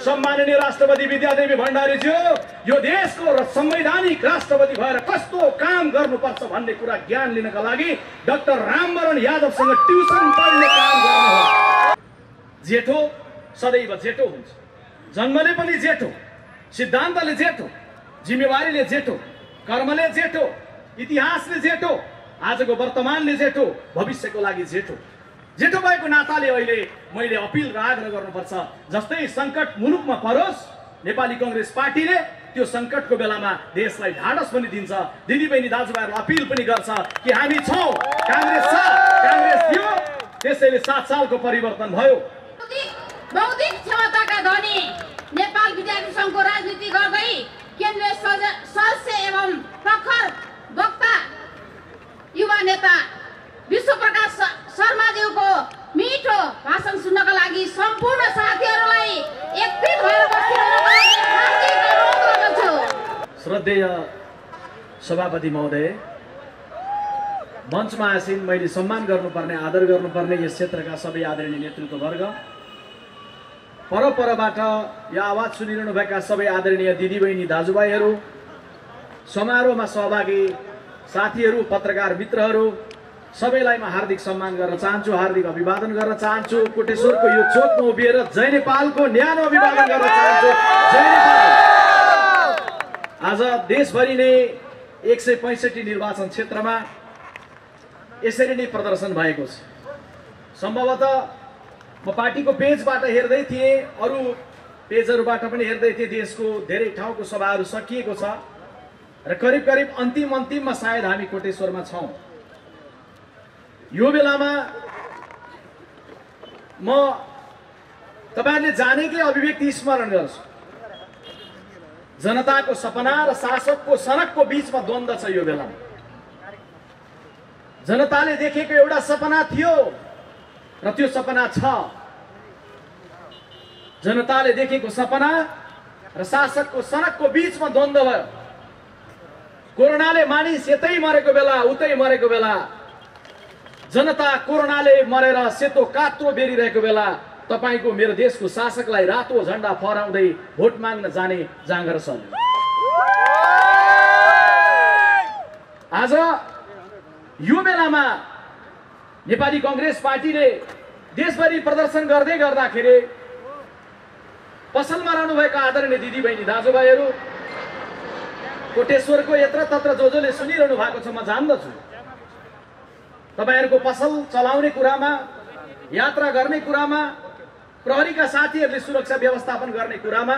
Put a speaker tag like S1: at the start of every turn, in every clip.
S1: सम्माननीय राष्ट्रपति विद्यादेवी भण्डारीज्यू यो देशको संवैधानिक राष्ट्रपति भएर कस्तो काम गर्नुपर्छ भन्ने कुरा ज्ञान लिनका लागि डाक्टर रामवरण यादवसँग ट्युसन पढ्ने काम गर्नुहोस्। जेठो सदैव जेठो हुन्छ, जन्मले पनि जेठो, सिद्धान्तले जेठो, जिम्मेवारीले जेठो, कर्मले जेठो, इतिहासले जेठो, आजको वर्तमानले जेठो, भविष्यको लागि जेठो। जेठो भएको नाताले अहिले मैले अपिल र आग्रह गर्नुपर्छ, जस्तै संकट मुलुकमा परोस् नेपाली कांग्रेस पार्टीले त्यो संकटको बेलामा देशलाई ढाडस पनि दिन्छ। दिदीबहिनी दाजुभाइहरूलाई अपिल पनि गर्छ कि हामी छौं, कांग्रेस छ, कांग्रेस थियो, त्यसैले 7 सालको परिवर्तन भयो।
S2: बौद्धिक क्षमताका धनी नेपाल विद्यार्थी संघको राजनीति गर्दै केन्द्रीय सदस्य एवं प्रखर वक्ता युवा नेता विश्वप्रकाश शर्माज्यूको मिठो भाषण सुन्नका लागि सम्पूर्ण साथीहरूलाई एकत्रित भएर बसिरहेको हार्दिक अनुरोध गर्दछु।
S1: श्रद्धेय सभापति महोदय, मञ्चमा आसीन मैले सम्मान गर्नुपर्ने, आदर गर्नुपर्ने यस क्षेत्रका सबै आदरणीय नेतृत्ववर्ग, परपरबाट यो आवाज सुनिरहनु भएका सबै आदरणीय दिदीबहिनी दाजुभाइहरू, समारोहमा सहभागी साथीहरू, पत्रकार मित्रहरू, सबैलाई म हार्दिक सम्मान गर्न चाहन्छु, हार्दिक अभिवादन गर्न चाहन्छु। कोटेश्वरको यो चोकमा उभिएर जय नेपालको न्यानो अभिवादन गर्न चाहन्छु। जय नेपाल। आज देशभरि नै 165 निर्वाचन क्षेत्रमा यसरी नै प्रदर्शन भएको छ। सम्भवतः म पार्टीको पेजबाट हेर्दै थिएँ, अरू पेजहरूबाट पनि हेर्दै थिएँ, देशको धेरै ठाउँको सभाहरू सकिएको छ र करिब करिब अन्तिममा सायद हामी कोटेश्वरमा छौं। यो बेलामा म तपाईहरुले जानेकै अभिव्यक्ति स्मरण गर्छु। जनताको सपना र शासकको सनकको बीचमा द्वन्द्व छ। यो बेलामा जनताले देखेको एउटा सपना थियो र त्यो सपना छ। जनताले देखेको सपना र शासकको सनकको बीचमा द्वन्द्व भयो। कोरोनाले मानिस यतै मरेको बेला उतै मरेको बेला, जनता कोरोनाले मरेर सेतो कात्रो बेरिरहेको बेला तपाईको मेरो देशको शासकलाई रातो झण्डा फहराउँदै भोट माग्न जाने जाँगर चल्यो। आज यो बेलामा नेपाली कांग्रेस पार्टीले देशभरि प्रदर्शन गर्दै गर्दाखेरि पसलमा रहनुभएका आदरणीय दिदीबहिनी दाजुभाइहरू, कोटेश्वरको यत्र तत्र जसले सुनिरहनु भएको छ, म जान्दछु। तपाईहरुको पसल चलाउने कुरामा, यात्रा गर्ने कुरामा, प्रहरीका साथीहरूले सुरक्षा व्यवस्थापन गर्ने कुरामा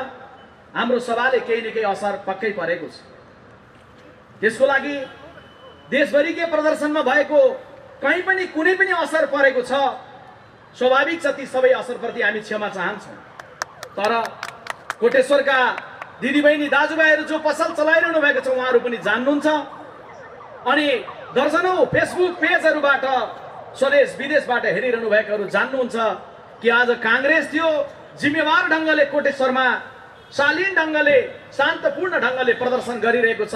S1: हाम्रो सभाले केही न केही असर पक्कै परेको छ। त्यसको लागि देशभरिकै प्रदर्शनमा भएको कहीँ पनि कुनै पनि असर परेको छ, स्वाभाविक छ। ती सबै असरप्रति हामी क्षमा चाहन्छौँ। तर कोटेश्वरका दिदीबहिनी दाजुभाइहरू जो पसल चलाइरहनु भएको छ, उहाँहरू पनि जान्नुहुन्छ। अनि दर्जनौं फेसबुक पेजहरूबाट स्वदेश विदेशबाट हेरिरहनु भएकाहरू जान्नुहुन्छ कि आज कांग्रेस थियो जिम्मेवार ढंगले कोटेश्वरमा शालीन ढंगले शान्तपूर्ण ढंगले प्रदर्शन गरिरहेको छ,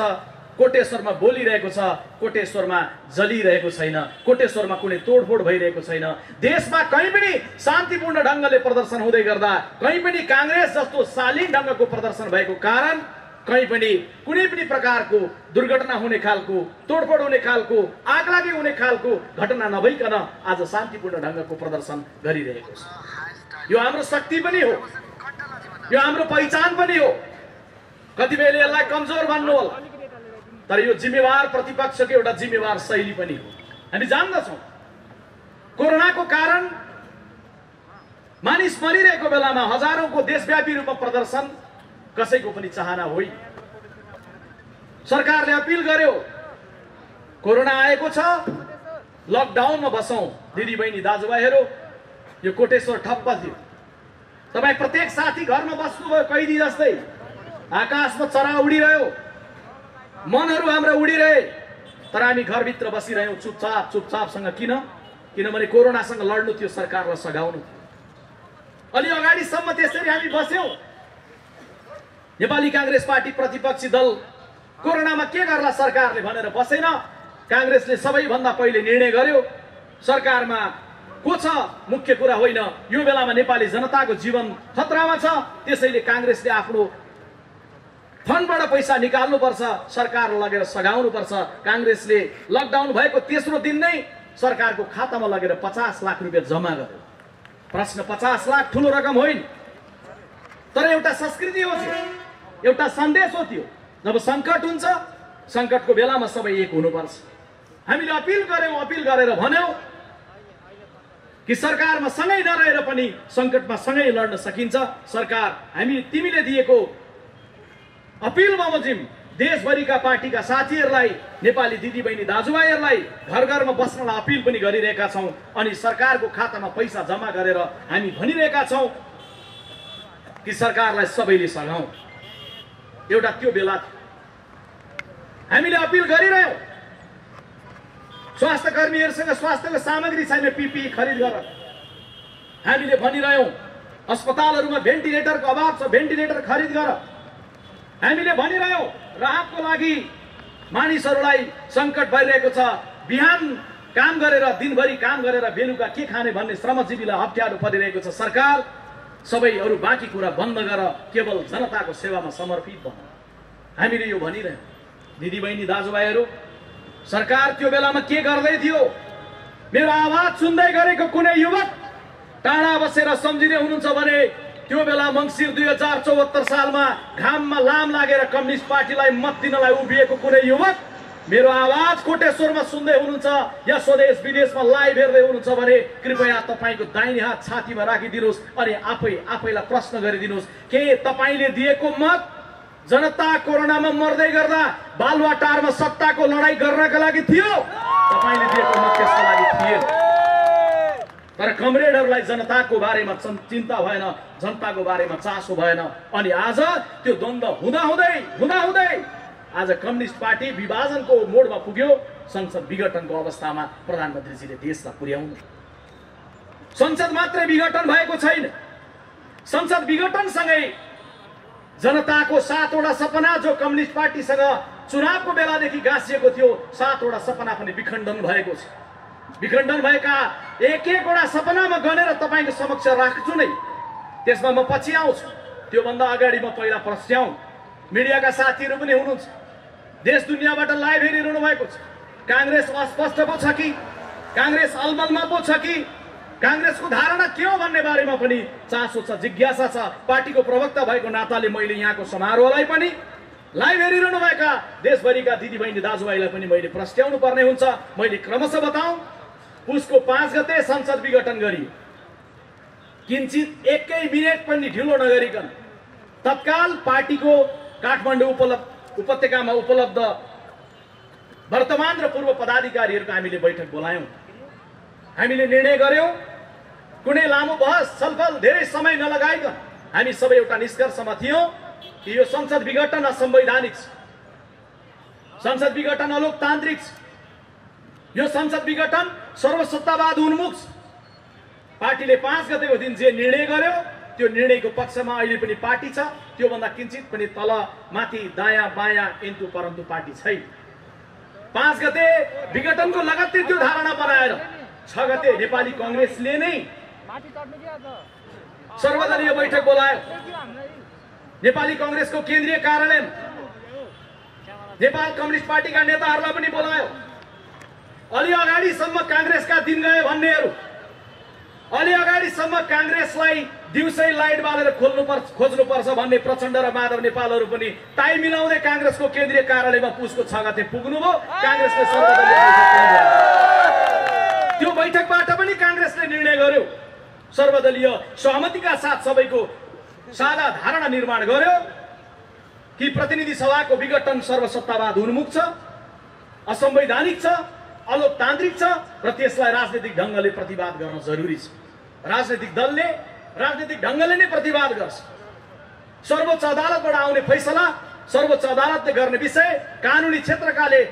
S1: कोटेश्वरमा बोलिरहेको छ, कोटेश्वरमा जलिरहेको छैन, कोटेश्वरमा कुनै तोडफोड भइरहेको छैन। देशमा कहीँ पनि शान्तिपूर्ण ढंगले प्रदर्शन हुँदै गर्दा कहीँ पनि कांग्रेस जस्तो शालीन ढंगको प्रदर्शन भएको कारण कहीं पनि कुनै पनि प्रकारको दुर्घटना हुने खालको, तोडफोड हुने खालको, आगलागी हुने खालको घटना नभइकन आज शान्तिपूर्ण ढंगको प्रदर्शन गरिरहेको छ। यो हाम्रो शक्ति पनि हो, यो हाम्रो पहिचान पनि हो। कतिबेला यसलाई कमजोर भन्नु होला, तर यो जिम्मेवार प्रतिपक्षको एउटा जिम्मेवार शैली पनि हो। हामी जान्दछौँ कोरोनाको कारण मानिस मरिरहेको बेलामा हजारौंको देशव्यापी रूपमा प्रदर्शन कसैको पनि चाहना होइन। सरकारले अपिल गर्यो, कोरोना आएको छ, लकडाउनमा बसौं। दिदीबहिनी दाजुभाइहरू, यो कोटेश्वर ठप्प थियो। तपाई प्रत्येक साथी घरमा बस्नुभयो कैदी जस्तै। आकाशमा चरा उडिरह्यो, मनहरू हाम्रा उडिरहे, तर हामी घरभित्र बसिरह्यौं चुपचापसँग। किनभने कोरोनासँग लड्नु थियो, सरकारलाई सघाउनु थियो। अलि अगाडिसम्म त्यसरी हामी बस्यौं। नेपाली कांग्रेस पार्टी प्रतिपक्षी दल कोरोनामा के गर्ला सरकारले भनेर बसेन। कांग्रेसले सबैभन्दा पहिले निर्णय गर्यो, सरकारमा को छ मुख्य कुरा होइन। यो बेलामा नेपाली जनताको जीवन खतरामा छ, त्यसैले काङ्ग्रेसले आफ्नो फन्डबाट पैसा निकाल्नुपर्छ, सरकार लगेर सघाउनुपर्छ। काङ्ग्रेसले लकडाउन भएको तेस्रो दिन नै सरकारको खातामा लगेर 50 लाख रुपियाँ जम्मा गर्यो। प्रश्न 50 लाख ठुलो रकम होइन, तर एउटा संस्कृति हो, एउटा सन्देश हो। त्यो जब सङ्कट हुन्छ, सङ्कटको बेलामा सबै एक हुनुपर्छ। हामीले अपिल गरेर भन्यौँ कि सरकारमा सँगै नरहेर पनि सङ्कटमा सँगै लड्न सकिन्छ। सरकार तिमीले दिएको अपिल बमोजिम देशभरिका पार्टीका साथीहरूलाई, नेपाली दिदीबहिनी दाजुभाइहरूलाई घर घरमा बस्नलाई अपिल पनि गरिरहेका छौँ। अनि सरकारको खातामा पैसा जम्मा गरेर हामी भनिरहेका छौँ कि सरकारलाई सबैले सघाउँ। एउटा त्यो बेला हामीले अपिल गरिरह्यौँ, स्वास्थ्य कर्मीहरूसँग स्वास्थ्यको सामग्री छैन, पिपिई खरिद गर। हामीले भनिरह्यौँ अस्पतालहरूमा भेन्टिलेटरको अभाव छ, भेन्टिलेटर खरिद गर। हामीले भनिरह्यौँ राहतको लागि मानिसहरूलाई सङ्कट भइरहेको छ, बिहान काम गरेर दिनभरि काम गरेर बेलुका के खाने भन्ने श्रमजीवीलाई अप्ठ्यारो परिरहेको छ। सरकार सबै अरू बाँकी कुरा बन्द गर, केवल जनताको सेवामा समर्पित बन। हामीले यो भनिरह्यौँ। दिदीबहिनी दाजुभाइहरू, सरकार त्यो बेलामा के गर्दै थियो? मेरो आवाज सुन्दै गरेको कुनै युवक टाढा बसेर सम्झिँदै हुनुहुन्छ भने त्यो बेला मङ्सिर 2074 सालमा घाममा लाम लागेर कम्युनिस्ट पार्टीलाई मत दिनलाई उभिएको कुनै युवक मेरो आवाज कोटेश्वरमा सुन्दै हुनुहुन्छ या स्वदेश विदेशमा लाइभ हेर्दै हुनुहुन्छ भने कृपया तपाईँको दाहिने हात छातीमा राखिदिनुहोस् अनि आफैलाई प्रश्न गरिदिनुहोस्, के तपाईँले दिएको मत जनता कोरोनामा मर्दै गर्दा बालुवाटारमा सत्ताको लडाई गर्नका लागि थियो? तपाईँले दिएको मत त्यसको लागि थिएन। तर कमरेडहरूलाई जनताको बारेमा चिन्ता भएन, जनताको बारेमा चासो भएन। अनि आज त्यो द्वन्द्व हुँदाहुँदै आज कम्युनिस्ट पार्टी विभाजनको मोडमा पुग्यो। संसद विघटनको अवस्थामा प्रधानमन्त्रीजीले देशलाई पुर्याउनु। संसद मात्रै विघटन भएको छैन, संसद विघटनसँगै जनताको 7वटा सपना जो कम्युनिस्ट पार्टीसँग चुनावको बेलादेखि गाँसिएको थियो, 7वटा सपना पनि विखण्डन भएको छ। विखण्डन भएका एक-एकवटा सपनामा गनेर तपाईँको समक्ष राख्छु नै, त्यसमा म पछि आउँछु। त्योभन्दा अगाडि म पहिला प्रस्ट्याउँ। मिडियाका साथीहरू पनि हुनुहुन्छ, देश दुनियाँबाट लाइभ हेरिरहनु भएको छ। काङ्ग्रेस अस्पष्ट पो छ कि, काङ्ग्रेस अलमलमा पो छ कि, काङ्ग्रेसको धारणा के हो भन्ने बारेमा पनि चासो छ, जिज्ञासा छ। पार्टीको प्रवक्ता भएको नाताले मैले यहाँको समारोहलाई पनि लाइभ हेरिरहनु भएका देशभरिका दिदीबहिनी दाजुभाइलाई पनि मैले प्रस्ट्याउनु पर्ने हुन्छ। मैले क्रमशः बताउँ, पुसको 5 गते संसद विघटन गरियो। किञ्चित एकै मिनेट पनि ढिलो नगरिकन तत्काल पार्टीको काठमाडौँ उपत्यकामा उपलब्ध वर्तमान र पूर्व पदाधिकारीहरूको हामीले बैठक बोलायौँ। हामीले निर्णय गर्यौँ, कुनै लामो बहस छलफल धेरै समय नलगाइकन हामी सबै एउटा निष्कर्षमा थियौँ कि यो संसद विघटन असंवैधानिक छ, संसद विघटन अलोकतान्त्रिक छ, यो संसद विघटन सर्वसत्तावाद उन्मुख छ। पार्टीले 5 गतेको दिन जे निर्णय गर्यो त्यो निर्णयको पक्षमा अहिले पनि पार्टी छ, त्योभन्दा किञ्चित पनि तल माथि दायाँ बायाँ इन्तु परन्तु पार्टी छैन। 5 गते विघटनको लगत्तै त्यो धारणा बनाएर 6 गते नेपाली कांग्रेसले नै सर्वदलीय बैठक बोलायो। नेपाली कांग्रेसको केन्द्रीय कार्यालय नेपाल कम्युनिस्ट पार्टीका नेताहरूलाई पनि बोलायो। अलि अगाडिसम्म कांग्रेसका दिन गए भन्नेहरू, अलि अगाडिसम्म कांग्रेसलाई दिउँसै लाइट बालेर खोज्नुपर्छ भन्ने प्रचण्ड र माधव नेपालहरू पनि टाइ मिलाउँदै कांग्रेसको केन्द्रीय कार्यालयमा पुसको 6 गते पुग्नुभयो। कांग्रेसले सर्वदलीय त्यो बैठकबाट पनि कांग्रेसले निर्णय गर्यो, सर्वदलीय सहमतिका साथ सबैको साझा धारणा निर्माण गर्यो कि प्रतिनिधि सभाको विघटन सर्वसत्तावाद उन्मुख छ, असंवैधानिक छ, अलोकतान्त्रिक छ र त्यसलाई राजनीतिक ढङ्गले प्रतिवाद गर्न जरुरी छ। राजनीतिक दलले राजनीतिक ढङ्गले नै प्रतिवाद गर्छ। सर्वोच्च अदालतबाट आउने फैसला सर्वोच्च अदालतले गर्ने विषय कानुनी क्षेत्रकाले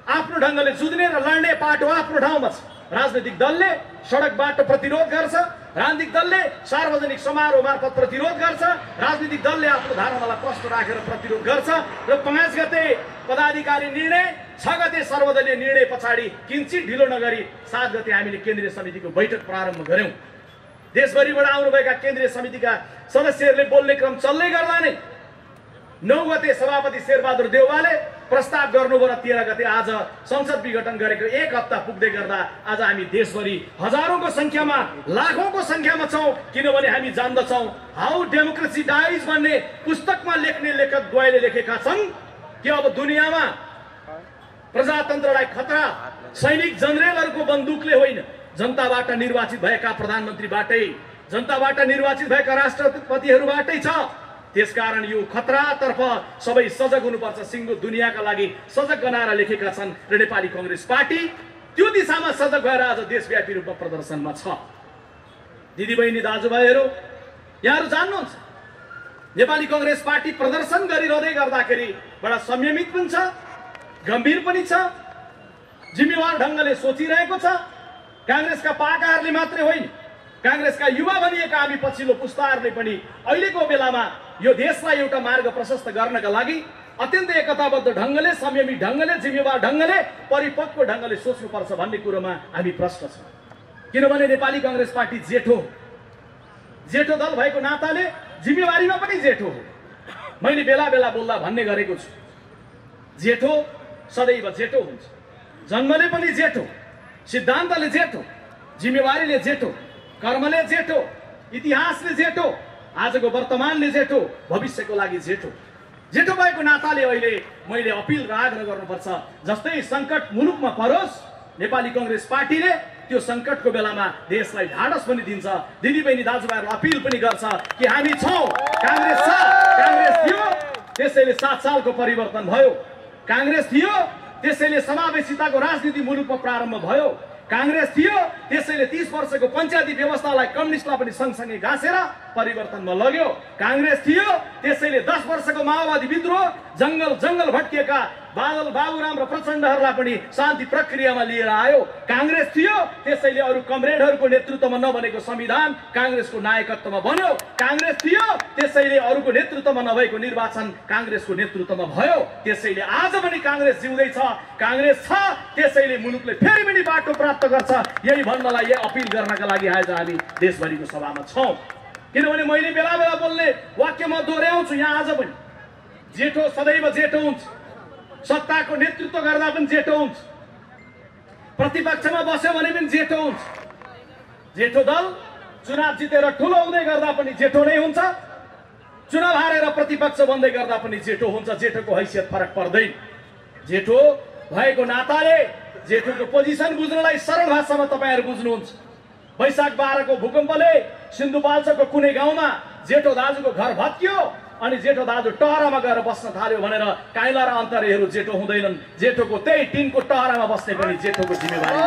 S1: आफ्नो ढङ्गले जुझ्ने र लड्ने पाटो आफ्नो ठाउँमा छ। राजनीतिक दलले सडक बाटो प्रतिरोध गर्छ, राजनीतिक दलले सार्वजनिक समारोह मार्फत प्रतिरोध गर्छ, राजनीतिक दलले आफ्नो धारणालाई प्रश्न राखेर प्रतिरोध गर्छ र 5 गते पदाधिकारी निर्णय, 6 गते सर्वदलीय निर्णय पछाडि किञ्चित ढिलो नगरी 7 गते हामीले केन्द्रीय समितिको बैठक प्रारम्भ गर्यौं। देशभरिबाट आउनुभएका केन्द्रीय समितिका सदस्यहरूले बोल्ने क्रम चल्दै गर्दा नै 9 गते सभापति शेरबहादुर देउवाले प्रस्ताव गर्नुभयो र 13 गते आज संसद विघटन गरेको 1 हप्ता पुग्दै गर्दा आज हामी देशभरि हजारौंको संख्यामा, लाखौंको संख्यामा छौं। किनभने हामी जान्दछौं हाउ डेमोक्रेसी डाइज भन्ने पुस्तकमा लेख्ने लेखक द्वयले लेखेका छन् कि अब दुनियाँमा प्रजातन्त्रलाई खतरा सैनिक जनरलहरूको बन्दुकले होइन, जनताबाट निर्वाचित भएका प्रधानमन्त्रीबाटै, जनताबाट निर्वाचित भएका राष्ट्रपतिहरूबाटै छ। त्यसकारण यो खतरातर्फ सबै सजग हुनुपर्छ, सिङ्गो दुनियाँका लागि सजग बनाएर लेखेका छन् र नेपाली कांग्रेस पार्टी त्यो दिशामा सजग भएर आज देशव्यापी रूपमा प्रदर्शनमा छ। दिदीबहिनी दाजुभाइहरू, यहाँहरू जान्नुहुन्छ नेपाली कांग्रेस पार्टी प्रदर्शन गरिरहँदै गर्दाखेरि बडा संयमित पनि छ, गम्भीर पनि छ, जिम्मेवार ढंगले सोचिरहेको छ। कांग्रेसका पाकाहरूले मात्रै होइन, कांग्रेसका युवा भनिएका हामी पछिल्लो पुस्ताहरूले पनि अहिलेको बेलामा यो देशलाई एउटा मार्ग प्रशस्त गर्नका लागि अत्यन्त एकताबद्ध ढंगले, संयमित ढंगले, जिम्मेवार ढंगले, परिपक्व ढंगले सोच्नुपर्छ भन्ने कुरोमा हामी प्रष्ट छौं। किनभने नेपाली कांग्रेस पार्टी जेठो दल भएको नाताले जिम्मेवारीमा पनि जेठो हो। मैले बेला बेला बोल्दा भन्ने गरेको छु, जेठो सदैव जेठो हुन्छ। जन्मले पनि जेठो, सिद्धान्तले जेठो, जिम्मेवारीले जेठो, कर्मले जेठो, इतिहासले जेठो, आजको वर्तमानले जेठो, भविष्यको लागि जेठो। जेठो भएको नाताले अहिले मैले अपिल र आग्रह गर्नुपर्छ, जस्तै संकट मुलुकमा परोस्, नेपाली कांग्रेस पार्टीले त्यो संकटको बेलामा देशलाई ढाडस पनि दिन्छ। दिदीबहिनी दाजुभाइहरूलाई अपिल पनि गर्छ कि हामी छौं, कांग्रेस छ, कांग्रेस थियो त्यसैले 7 सालको परिवर्तन भयो, कांग्रेस थियो त्यसैले समावेशिताको राजनीति मुलुकमा प्रारम्भ भयो, कांग्रेस थियो त्यसैले 30 वर्षको पञ्चायती व्यवस्थालाई कम्युनिस्टलाई पनि सँगसँगै घाँसेर परिवर्तनमा लग्यो, कांग्रेस थियो त्यसैले 10 वर्षको माओवादी विद्रोह, जंगल भट्किएका बादल बाबुराम र प्रचण्डहरूलाई पनि शान्ति प्रक्रियामा लिएर आयो, कांग्रेस थियो त्यसैले अरू कमरेडहरूको नेतृत्वमा नबनेको संविधान कांग्रेसको नायकत्वमा बन्यो, कांग्रेस थियो त्यसैले अरूको नेतृत्वमा नभएको निर्वाचन कांग्रेसको नेतृत्वमा भयो। त्यसैले आज पनि कांग्रेस जिउँदै छ, कांग्रेस छ त्यसैले मुलुकले फेरि पनि बाटो प्राप्त गर्छ। यही भन्नलाई, यही अपिल गर्नका लागि आज हामी देशभरिको सभामा छौं। किनभने मैले बेला बेला बोल्ने वाक्य म दोहोर्याउँछु यहाँ आज पनि, जेठो सदैव जेठो हुन्छ, सत्ताको नेतृत्व गर्दा पनि जेठो हुन्छ, प्रतिपक्षमा बस्यो भने पनि जेठो हुन्छ। जेठो दल चुनाव जितेर ठुलो हुँदै गर्दा पनि जेठो नै हुन्छ, चुनाव हारेर प्रतिपक्ष बन्दै गर्दा पनि जेठो हुन्छ। जेठोको हैसियत फरक पर्दैन। जेठो भएको नाताले जेठोको पोजिसन बुझ्नलाई सरल भाषामा तपाईहरु बुझ्नुहुन्छ। वैशाख 12 को भूकम्पले सिन्धुपाल्चोकको कुनै गाउँमा जेठो दाजुको घर भत्कियो अनि जेठो दाजु टहरामा गएर बस्न थाल्यो भनेर काइला र अन्तरेहरू जेठो हुँदैनन्। जेठोको त्यही टिनको टहरामा बस्ने पनि जेठोको जिम्मेवारी।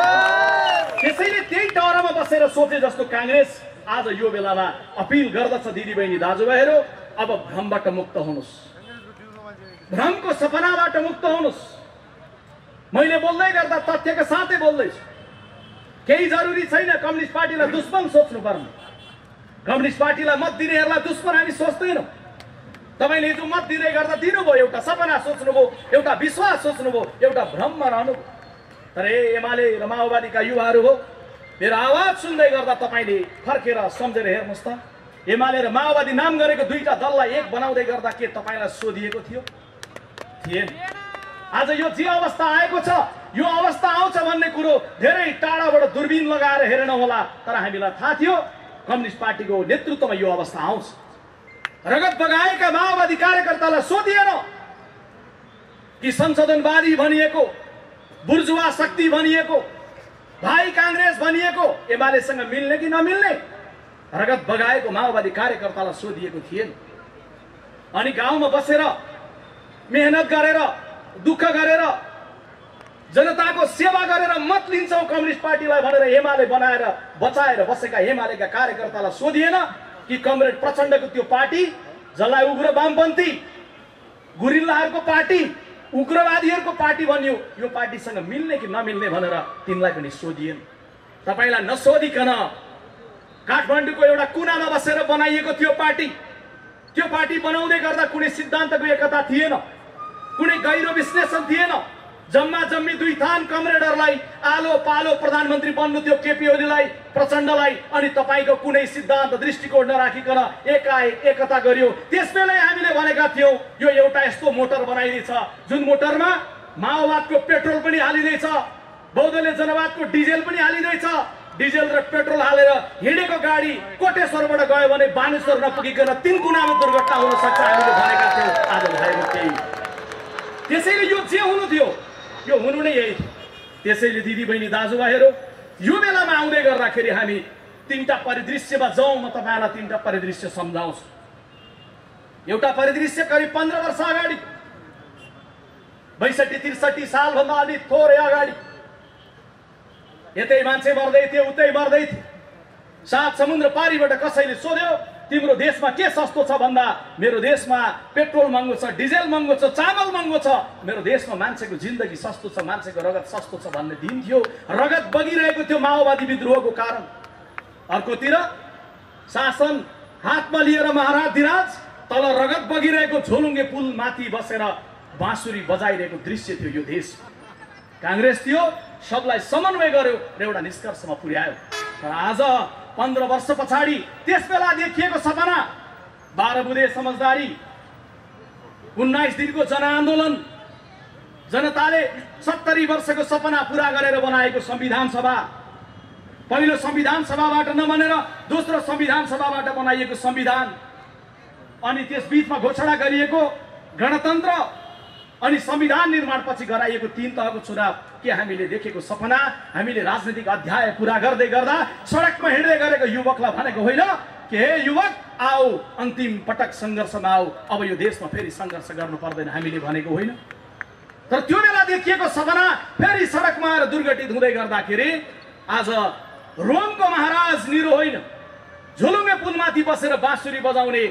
S1: त्यसैले त्यही टहरामा बसेर सोचे जस्तो कांग्रेस आज यो बेलामा अपिल गर्दछ, दिदीबहिनी दाजुभाइहरू अब भ्रमबाट मुक्त हुनुस्, भ्रमको सपनाबाट मुक्त हुनुस्। मैले बोल्दै गर्दा तथ्यका साथै बोल्दैछु। केही जरुरी छैन कम्युनिस्ट पार्टीलाई दुश्मन सोच्नु पर्ने। कम्युनिस्ट पार्टीलाई मत दिनेहरूलाई दुश्मन हामी सोच्दैनौँ। तपाईले जो मत दिँदै गर्दा दिनुभयो, एउटा सपना सोच्नुभयो, एउटा विश्वास सोच्नुभयो, एउटा भ्रममा रहनुभयो। तर एमाले र माओवादीका युवाहरू हो, मेरो आवाज सुन्दै गर्दा तपाईले फर्केर सम्झेर हेर्नुहोस् त, एमाले र माओवादी नाम गरेको दुईटा दललाई एक बनाउँदै गर्दा के तपाईलाई सोधिएको थियो? थिएन। आज यो जे अवस्था आएको छ, यो अवस्था आउँछ भन्ने कुरो धेरै टाढाबाट दूरबीन लगाएर हेरेन होला, तर हामीलाई थाहा थियो कम्युनिस्ट पार्टीको नेतृत्वमा यो अवस्था आउँछ। रगत बगाएका माओवादी कार्यकर्तालाई सोधिएन कि संशोधनवादी भनिएको, बुर्जुवा शक्ति भनिएको, भाइ कांग्रेस भनिएको एमालेसँग मिल्ने कि नमिल्ने? रगत बगाएको माओवादी कार्यकर्तालाई सोधिएको थिएन। अनि गाउँमा बसेर मेहनत गरेर, दुःख गरेर, जनताको सेवा गरेर मत लिन्छौं कम्युनिस्ट पार्टीलाई भनेर एमाले बनाएर बचाएर बसेका एमालेका कार्यकर्तालाई सोधिएन कि कमरेड प्रचण्डको त्यो पार्टी जसलाई उग्र वामपन्थी गुरिल्लाहरूको पार्टी, उग्रवादीहरूको पार्टी भनियो, यो पार्टीसँग मिल्ने कि नमिल्ने भनेर तिनलाई पनि सोधिएन। तपाईलाई नसोधिकन काठमाडौँको एउटा कुनामा बसेर बनाइएको थियो पार्टी। त्यो पार्टी बनाउँदै गर्दा कुनै सिद्धान्तको एकता थिएन, कुनै गहिरो विश्लेषण थिएन। जम्मा जम्मी दुई थान कमरेडरलाई आलो पालो प्रधानमन्त्री बन्नु थियो, केपी ओलीलाई, प्रचण्डलाई, अनि तपाईको कुनै सिद्धान्त दृष्टिकोण नराखिकन एकाएक एकता गरियो। त्यसबेला हामीले भनेका थियौं यो एउटा यस्तो मोटर बनाइदिन्छ जुन मोटरमा माओवादको पेट्रोल पनि हालिदैछ, बौद्धले जनवादको डिजेल पनि हालिदैछ। डिजेल र पेट्रोल हालेर हिँडेको गाडी कोटेश्वरबाट गयो भने बानेश्वर नपुगिकन 3 गुणामा दुर्घटना हुन सक्छ हामीले भनेका थियौं। आज भएको केही। त्यसैले यो जे हुनु थियो यो हुनु नै यही थियो। त्यसैले दिदी बहिनी दाजुभाइहरू यो बेलामा आउँदै गर्दाखेरि हामी 3टा परिदृश्यमा जाउँ। म तपाईलाई 3टा परिदृश्य सम्झाउँछु। एउटा परिदृश्य करिब 15 वर्ष अगाडि 62-63 साल भन्दा अलि थोरै अगाडि यतै मान्छे मर्दै थिए, उतै मर्दै थिए। 7 समुद्र पारीबाट कसैले सोध्यो तिम्रो देशमा के सस्तो छ भन्दा मेरो देशमा पेट्रोल महँगो छ, डिजेल महँगो छ, चामल महँगो छ, मेरो देशमा मान्छेको जिन्दगी सस्तो छ, मान्छेको रगत सस्तो छ भन्ने दिन थियो। रगत बगिरहेको थियो माओवादी विद्रोहको कारण। अर्कोतिर शासन हातमा लिएर महाराज धिराज तल रगत बगिरहेको झोलुङ्गे पुल माथि बसेर बाँसुरी बजाइरहेको दृश्य थियो यो देश। कांग्रेस थियो, सबलाई समन्वय गर्यो र एउटा निष्कर्षमा पुर्यायो। तर आज 15 वर्ष पछाडि त्यसबेला देखिएको सपना, 12 बुँदे समझदारी, 19 दिनको जनआन्दोलन, जनताले 70 वर्षको सपना पूरा गरेर बनाएको संविधान सभा, पहिलो संविधान सभाबाट नबनेर दोस्रो संविधान सभाबाट बनाइएको संविधान, अनि त्यसबीचमा घोषणा गरिएको गणतन्त्र, अनि संविधान निर्माणपछि गराइएको 3 तहको चुनाव के हामीले देखेको सपना, हामीले राजनीतिक अध्याय पूरा गर्दै गर्दा सडकमा हिँड्दै गरेको युवकलाई भनेको होइन कि हे युवक आओ अन्तिम पटक सङ्घर्षमा आओ, अब यो देशमा फेरि सङ्घर्ष गर्नु पर्दैन हामीले भनेको होइन। तर त्यो बेला देखिएको सपना फेरि सडकमा आएर दुर्घटित हुँदै गर्दाखेरि आज रोमको महाराज निरो होइन, झुलुङ्गे पुलमाथि बसेर बाँसुरी बजाउने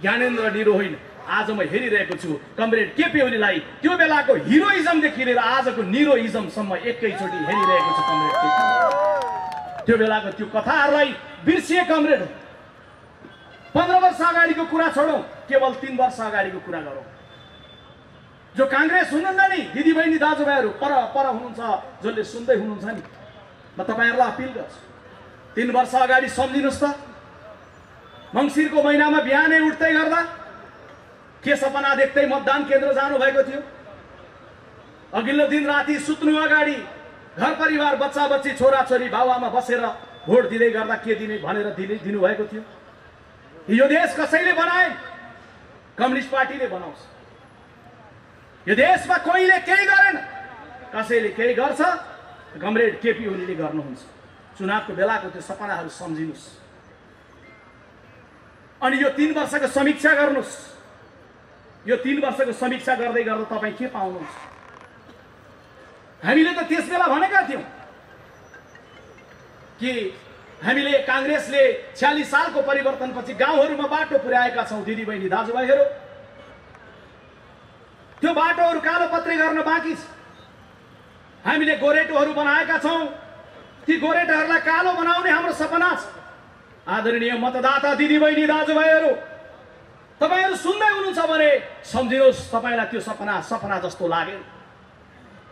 S1: ज्ञानेन्द्र निरो होइन। आज म हेरिरहेको छु कमरेड केपी ओलीलाई त्यो बेलाको हिरोइजमदेखि लिएर आजको निरोइजमसम्म एकैचोटि हेरिरहेको छु कमरेड केपी। त्यो बेलाको त्यो कथाहरूलाई बिर्सिए कमरेड। 15 वर्ष अगाडिको कुरा छोडौँ, केवल 3 वर्ष अगाडिको कुरा गरौँ। जो कांग्रेस हुनुहुन्न नि दिदी बहिनी दाजुभाइहरू पर हुनुहुन्छ, जसले सुन्दै हुनुहुन्छ नि, म तपाईहरुलाई अपिल गर्छु 3 वर्ष अगाडि सम्झिनुस् त। मंसिरको महिनामा बिहानै उठ्दै गर्दा के सपना देख्दै मतदान केन्द्र जानु भएको थियो? अघिल्लो दिन राति सुत्नु अगाडि घर परिवार बच्चा बच्ची छोरा छोरी बाबुआमा बसेर भोट दिँदै गर्दा के दिने भनेर दिनु भएको थियो? यो देश कसैले बनाए? कम्युनिस्ट पार्टीले बनाउँछ। यो देशमा कोहीले केही गरेन, कसैले केही गर्छ, कमरेड केपी ओलीले गर्नुहुन्छ। चुनावको बेलाको त्यो सपनाहरू सम्झिनुस् अनि यो 3 वर्षको समीक्षा गर्नुस्। यो 3 वर्षको समीक्षा गर्दै गर्दा तपाई के पाउनुहुन्छ? हामीले त त्यसबेला भनेका थियौं कि हामीले कांग्रेसले 46 सालको परिवर्तनपछि गाउँहरूमा बाटो पुर्याएका छौं दिदी बहिनी दाजुभाइहरू। त्यो बाटोहरू कालोपत्रे गर्न बाँकी छ। हामीले गोरेटोहरू बनाएका छौं, ती गोरेटोहरूलाई कालो बनाउने हाम्रो सपना छ। आदरणीय मतदाता दिदी बहिनी दाजुभाइहरू, तपाईहरु सुन्दै हुनुहुन्छ भने सम्झिनुहोस्, तपाईलाई त्यो सपना जस्तो लाग्यो।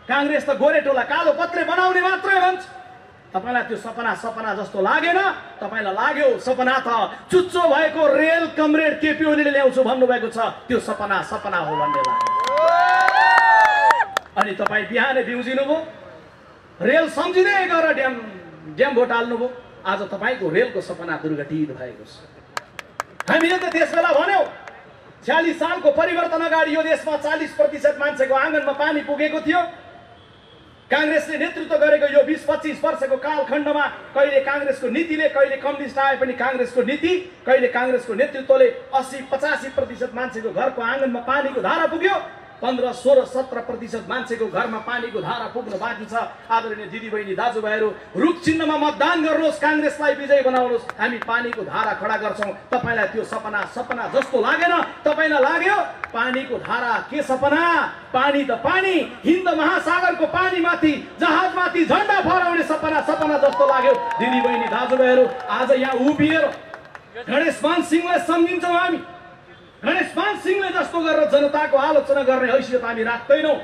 S1: कांग्रेस त गोरेटोलाई कालोपत्रे बनाउने मात्रै भन्छ। तपाईलाई त्यो सपना जस्तो लागेन, तपाईलाई लाग्यो सपना त चुच्चो भएको रेल कमरेड केपी ओलीले ल्याउँछु भन्नुभएको छ, त्यो सपना हो भन्ने लाग्यो। अनि तपाई बिहानै बिउजिनुभयो, रेल सम्झिँदै गएर ड्याम घोटाल्नुभयो। आज तपाईको रेलको सपना दुर्घटित भएको छ। हामीले त त्यसबेला भन्यौ 46 सालको परिवर्तन अगाडि यो देशमा 40% मान्छेको आँगनमा पानी पुगेको थियो। कांग्रेसले नेतृत्व गरेको यो 20-25 वर्षको कालखण्डमा कहिले कांग्रेसको नीतिले, कहिले कम्युनिस्ट आए पनि कांग्रेसको नीति, कहिले कांग्रेसको नेतृत्वले 80-85% मान्छेको घरको आँगनमा पानीको धारा पुग्यो। 15, 16, 17% मान्छेको घरमा पानीको धारा पुग्न बाँकी छ। आदरणीय दिदीबहिनी दाजुभाइहरू, रुख चिन्हमा मतदान गर्नुहोस्, काङ्ग्रेसलाई विजयी बनाउनुहोस्। हामी पानीको धारा खडा गर्छौँ। तपाईँलाई त्यो सपना जस्तो लागेन? तपाईँलाई लाग्यो पानीको धारा के सपना? पानी त पानी, हिन्द महासागरको पानीमाथि जहाजमाथि झन्डा फहराउने सपना जस्तो लाग्यो। दिदीबहिनी दाजुभाइहरू, आज यहाँ उभिएर गणेशमान सिंहलाई सम्झिन्छौँ हामी। गणेशमान सिंहले जस्तो गरेर जनताको आलोचना गर्ने हैसियत हामी राख्दैनौँ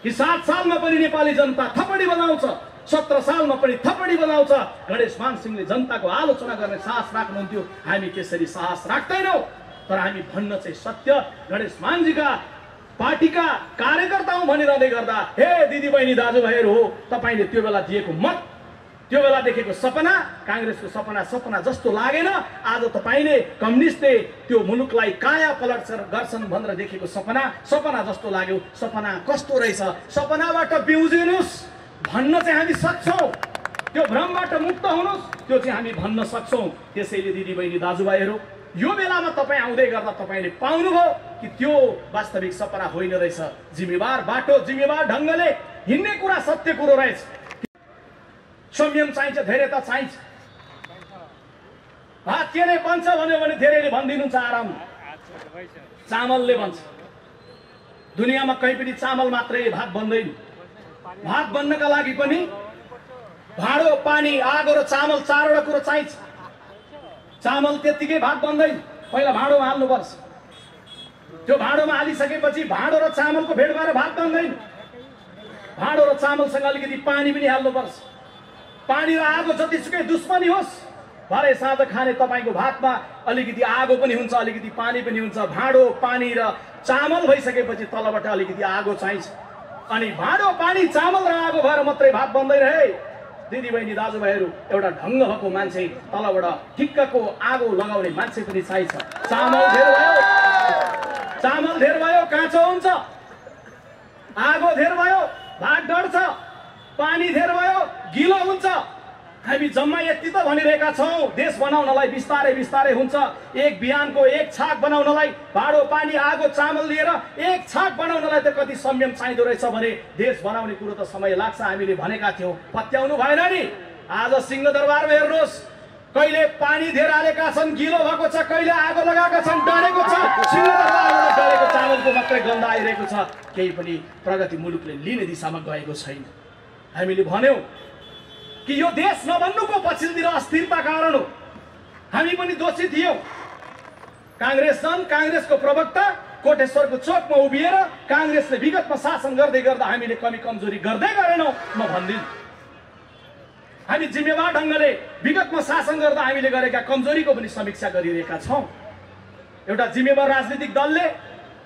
S1: कि 7 सालमा पनि नेपाली जनता थपडी बजाउँछ, 17 सालमा पनि थपडी बजाउँछ। गणेशमान सिंहले जनताको आलोचना गर्ने साहस राख्नुहुन्थ्यो, हामी त्यसरी साहस राख्दैनौँ। तर हामी भन्न चाहिँ सत्य, गणेशमानजीका पार्टीका कार्यकर्ता हौँ भनिरहँदै गर्दा हे दिदीबहिनी दाजुभाइहरू हो, तपाईँले त्यो बेला दिएको मत, त्यो बेला देखेको सपना काङ्ग्रेसको सपना जस्तो लागेन। आज तपाईँले कम्युनिस्टले त्यो मुलुकलाई काया पलट गर्छन् भनेर देखेको सपना जस्तो लाग्यो। सपना कस्तो रहेछ? सपनाबाट बिउजिनुहोस् भन्न चाहिँ हामी सक्छौँ। त्यो भ्रमबाट मुक्त हुनुहोस्, त्यो चाहिँ हामी भन्न सक्छौँ। त्यसैले दिदीबहिनी दाजुभाइहरू, यो बेलामा तपाईँ आउँदै गर्दा तपाईँले पाउनुभयो कि त्यो वास्तविक सपना होइन रहेछ। जिम्मेवार बाटो, जिम्मेवार ढङ्गले हिँड्ने कुरा सत्य कुरो रहेछ। संयम चाहिन्छ, धैर्यता चाहिन्छ। भात के नै बन्छ भन्यो भने धेरैले भनिदिनुहुन्छ आराम, चामलले बन्छ। दुनियाँमा कहीँ पनि चामल मात्रै भात बन्दैन। भात बन्नका लागि पनि भाँडो, पानी, आगो र चामल, 4वटा कुरो चाहिन्छ। चामल त्यत्तिकै भात बन्दैन, पहिला भाँडोमा हाल्नुपर्छ। त्यो भाँडोमा हालिसकेपछि भाँडो र चामलको भेट भएर भात बन्दैन। भाँडो र चामलसँग अलिकति पानी पनि हाल्नुपर्छ। पानी र आगो जतिसुकै दुश्मनी होस्, भरे साँझ खाने तपाईँको भातमा अलिकति आगो पनि हुन्छ, अलिकति पानी पनि हुन्छ। भाँडो, पानी र चामल भइसकेपछि तलबाट अलिकति आगो चाहिन्छ। अनि भाँडो, पानी, चामल र आगो भएर मात्रै भात बन्दैन है दिदीबहिनी दाजुभाइहरू। एउटा ढङ्ग भएको मान्छे, तलबाट ठिक्कको आगो लगाउने मान्छे पनि चाहिन्छ। चामल धेर भयो काँचो हुन्छ, आगो धेर भयो भात डढ्छ, पानी धेर भयो गिलो हुन्छ। हामी जम्मा यति त भनिरहेका छौँ, देश बनाउनलाई बिस्तारै हुन्छ। एक बिहानको एक छाक बनाउनलाई भाँडो, पानी, आगो, चामल लिएर एक छाक बनाउनलाई त कति संयम चाहिँदो रहेछ भने देश बनाउने कुरो त समय लाग्छ। हामीले भनेका थियौँ, पत्याउनु भएन नि। आज सिंहदरबारमा हेर्नुहोस्, कहिले पानी धेर हालेका छन्, गिलो भएको छ, कहिले आगो लगाएका छन्, डढेको छ। सिंहदरबारमा डढेको चामलको मात्रै गन्ध आइरहेको छ। केही पनि प्रगति मुलुकले लिने दिशामा गएको छैन। हामीले भन्यौँ कि यो देश नबन्नुको पछिल्लोतिर अस्थिरता कारण हो। हामी पनि दोषी थियौँ। काङ्ग्रेसको प्रवक्ता कोटेश्वरको चोकमा उभिएर काङ्ग्रेसले विगतमा शासन गर्दै गर्दा हामीले कमी कमजोरी गर्दै गरेनौँ म भन्दिनँ। हामी जिम्मेवार ढङ्गले विगतमा शासन गर्दा हामीले गरेका कमजोरीको पनि समीक्षा गरिरहेका छौँ। एउटा जिम्मेवार राजनीतिक दलले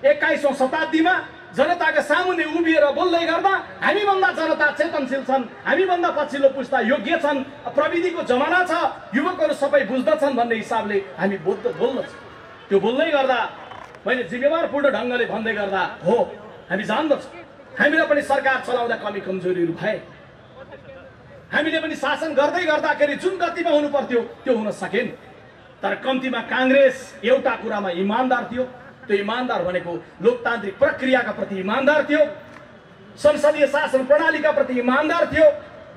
S1: 21औं शताब्दीमा जनताका सामुन्ने उभिएर बोल्दै गर्दा हामीभन्दा जनता चेतनशील छन्, हामीभन्दा पछिल्लो पुस्ता योग्य छन्, प्रविधिको जमाना छ, युवकहरू सबै बुझ्दछन् भन्ने हिसाबले हामी बोल्दछौँ। त्यो बोल्दै गर्दा मैले जिम्मेवारपूर्ण ढङ्गले भन्दै गर्दा हो, हामी जान्दछौँ हामीलाई पनि सरकार चलाउँदा कमी कमजोरीहरू भए। हामीले पनि शासन गर्दै गर्दाखेरि जुन गतिमा हुनु पर्थ्यो त्यो हुन सकेन। तर कम्तीमा काङ्ग्रेस एउटा कुरामा इमान्दार थियो। त्यो इमान्दार भनेको लोकतान्त्रिक प्रक्रियाका प्रति इमान्दार थियो, संसदीय शासन प्रणालीका प्रति इमान्दार थियो,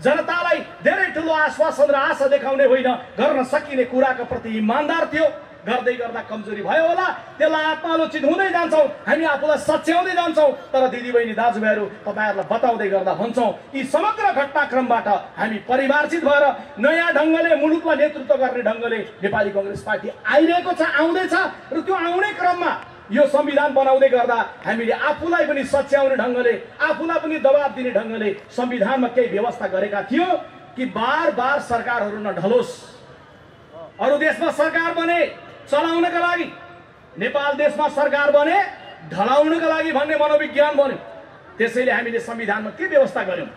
S1: जनतालाई धेरै ठुलो आश्वासन र आशा देखाउने होइन, गर्न सकिने कुराका प्रति इमान्दार थियो। गर्दै गर्दा कमजोरी भयो होला, त्यसलाई आत्मालोचित हुँदै जान्छौँ, हामी आफूलाई सच्याउँदै जान्छौँ। तर दिदीबहिनी दाजुभाइहरू, तपाईँहरूलाई बताउँदै गर्दा भन्छौँ, यी समग्र घटनाक्रमबाट हामी परिमार्जित भएर नयाँ ढङ्गले मुलुकलाई नेतृत्व गर्ने ढङ्गले नेपाली काङ्ग्रेस पार्टी आइरहेको छ, आउँदैछ। र त्यो आउने क्रममा यो संविधान बनाउँदै गर्दा हामीले आफूलाई पनि सच्याउने ढङ्गले, आफूलाई पनि दबाब दिने ढङ्गले संविधानमा केही व्यवस्था गरेका थियौँ कि बार सरकारहरू नढलोस्। अरू देशमा सरकार बने चलाउनका लागि, नेपाल देशमा सरकार बने ढलाउनका लागि भन्ने मनोविज्ञान बन्यो। त्यसैले हामीले संविधानमा के व्यवस्था गर्यौँ?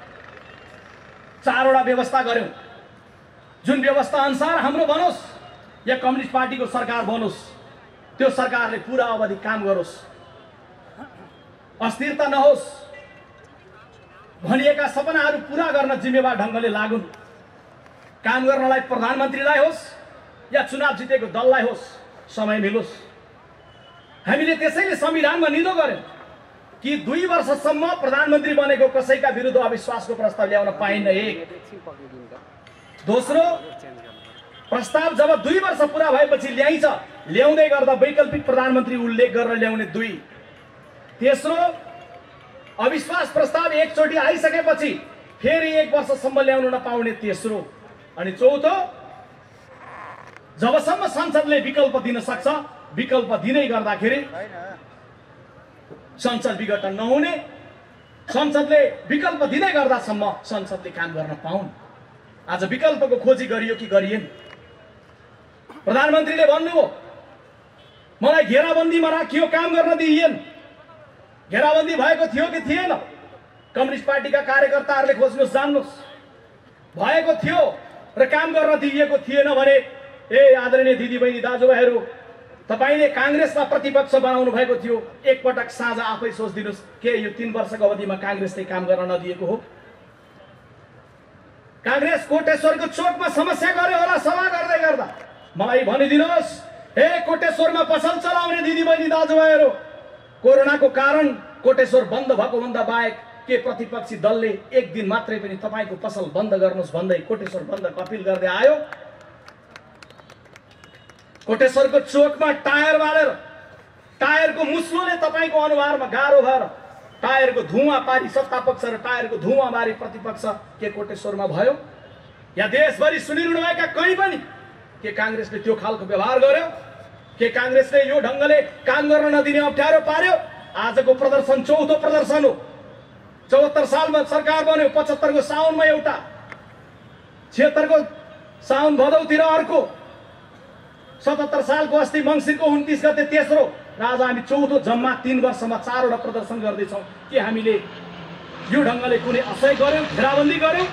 S1: 4वटा व्यवस्था गर्यौँ। जुन व्यवस्था अनुसार हाम्रो बनोस् या कम्युनिस्ट पार्टीको सरकार बनोस्, त्यो सरकारले पुरा अवधि काम गरोस्, अस्थिरता नहोस्, भनिएका सपनाहरू पुरा गर्न जिम्मेवार ढङ्गले लागुन्। काम गर्नलाई प्रधानमन्त्रीलाई होस् या चुनाव जितेको दललाई होस्, समय मिलोस्। हामीले त्यसैले संविधानमा निधो गर्यौँ। कि 2 वर्षसम्म प्रधानमन्त्री बनेको कसैका विरुद्ध अविश्वासको प्रस्ताव ल्याउन पाइन्न। एक दोस्रो, प्रस्ताव जब 2 वर्ष पुरा भएपछि ल्याइन्छ, ल्याउँदै गर्दा वैकल्पिक प्रधानमन्त्री उल्लेख गरेर ल्याउने। 2 तेस्रो, अविश्वास प्रस्ताव एकचोटि आइसकेपछि फेरि 1 वर्षसम्म ल्याउन नपाउने। तेस्रो अनि चौथो, जबसम्म संसदले विकल्प दिन सक्छ, विकल्प दिँदै गर्दाखेरि संसद विघटन नहुने, संसदले विकल्प दिँदै गर्दासम्म संसदले काम गर्न पाउन्। आज विकल्पको खोजी गरियो कि गरिएन? प्रधानमन्त्रीले भन्नुभयो मलाई घेराबन्दीमा राखियो, काम गर्न दिइएन। घेराबन्दी भएको थियो कि थिएन? कम्युनिस्ट पार्टीका कार्यकर्ताहरूले खोज्नुहोस्, जान्नुहोस्। भएको थियो र काम गर्न दिइएको थिएन भने आदरणीय दिदीबहिनी दाजुभाइहरू, तपाईले कांग्रेसलाई प्रतिपक्ष बनाउनु भएको थियो। एकपटक साँझ आफै सोच्दिनुस्, के यो 3 वर्षको अवधिमा कांग्रेसले काम गर्न नदिएको हो? कांग्रेस कोटेश्वरको चोकमा समस्या गर्यो होला सभा गर्दै गर्दा। मलाई भनिदिनुहोस्, कोटेश्वरमा पसल चलाउने दिदीबहिनी दाजुभाइहरू, कोरोनाको कारण कोटेश्वर बन्द भएको भन्दा बाहेक के प्रतिपक्षी दलले एक दिन मात्रै पनि तपाईको पसल बन्द गर्नुस् भन्दै कोटेश्वर बन्द अपील गर्दै आयो? कोटेश्वरको चोकमा टायर बालेर, टायरको मुस्लोले तपाईको अनुहारमा गाह्रो भएर टायरको धुवाँ पारी सत्तापक्ष र टायरको धुवाँ बारी प्रतिपक्ष के कोटेश्वरमा भयो? या देशभरि सुनिरहनु भएका कहीँ पनि के कांग्रेसले त्यो खालको व्यवहार गर्यो? के कांग्रेसले यो ढंगले काम गर्न नदिने अप्ठ्यारो पार्यो? आजको प्रदर्शन चौथो प्रदर्शन हो। 74 सालमा सरकार बन्यो, 75 को साउनमा एउटा, 76 को साउन भदौतिर अर्को, 77 सालको अस्ति मंसिरको 29 गते तेस्रो, र आज हामी चौथो, जम्मा 3 वर्षमा 4 वटा प्रदर्शन गर्दैछौँ। के हामीले यो ढंगले कुनै असह्य गर्यौं, घेराबन्दी गर्यौं?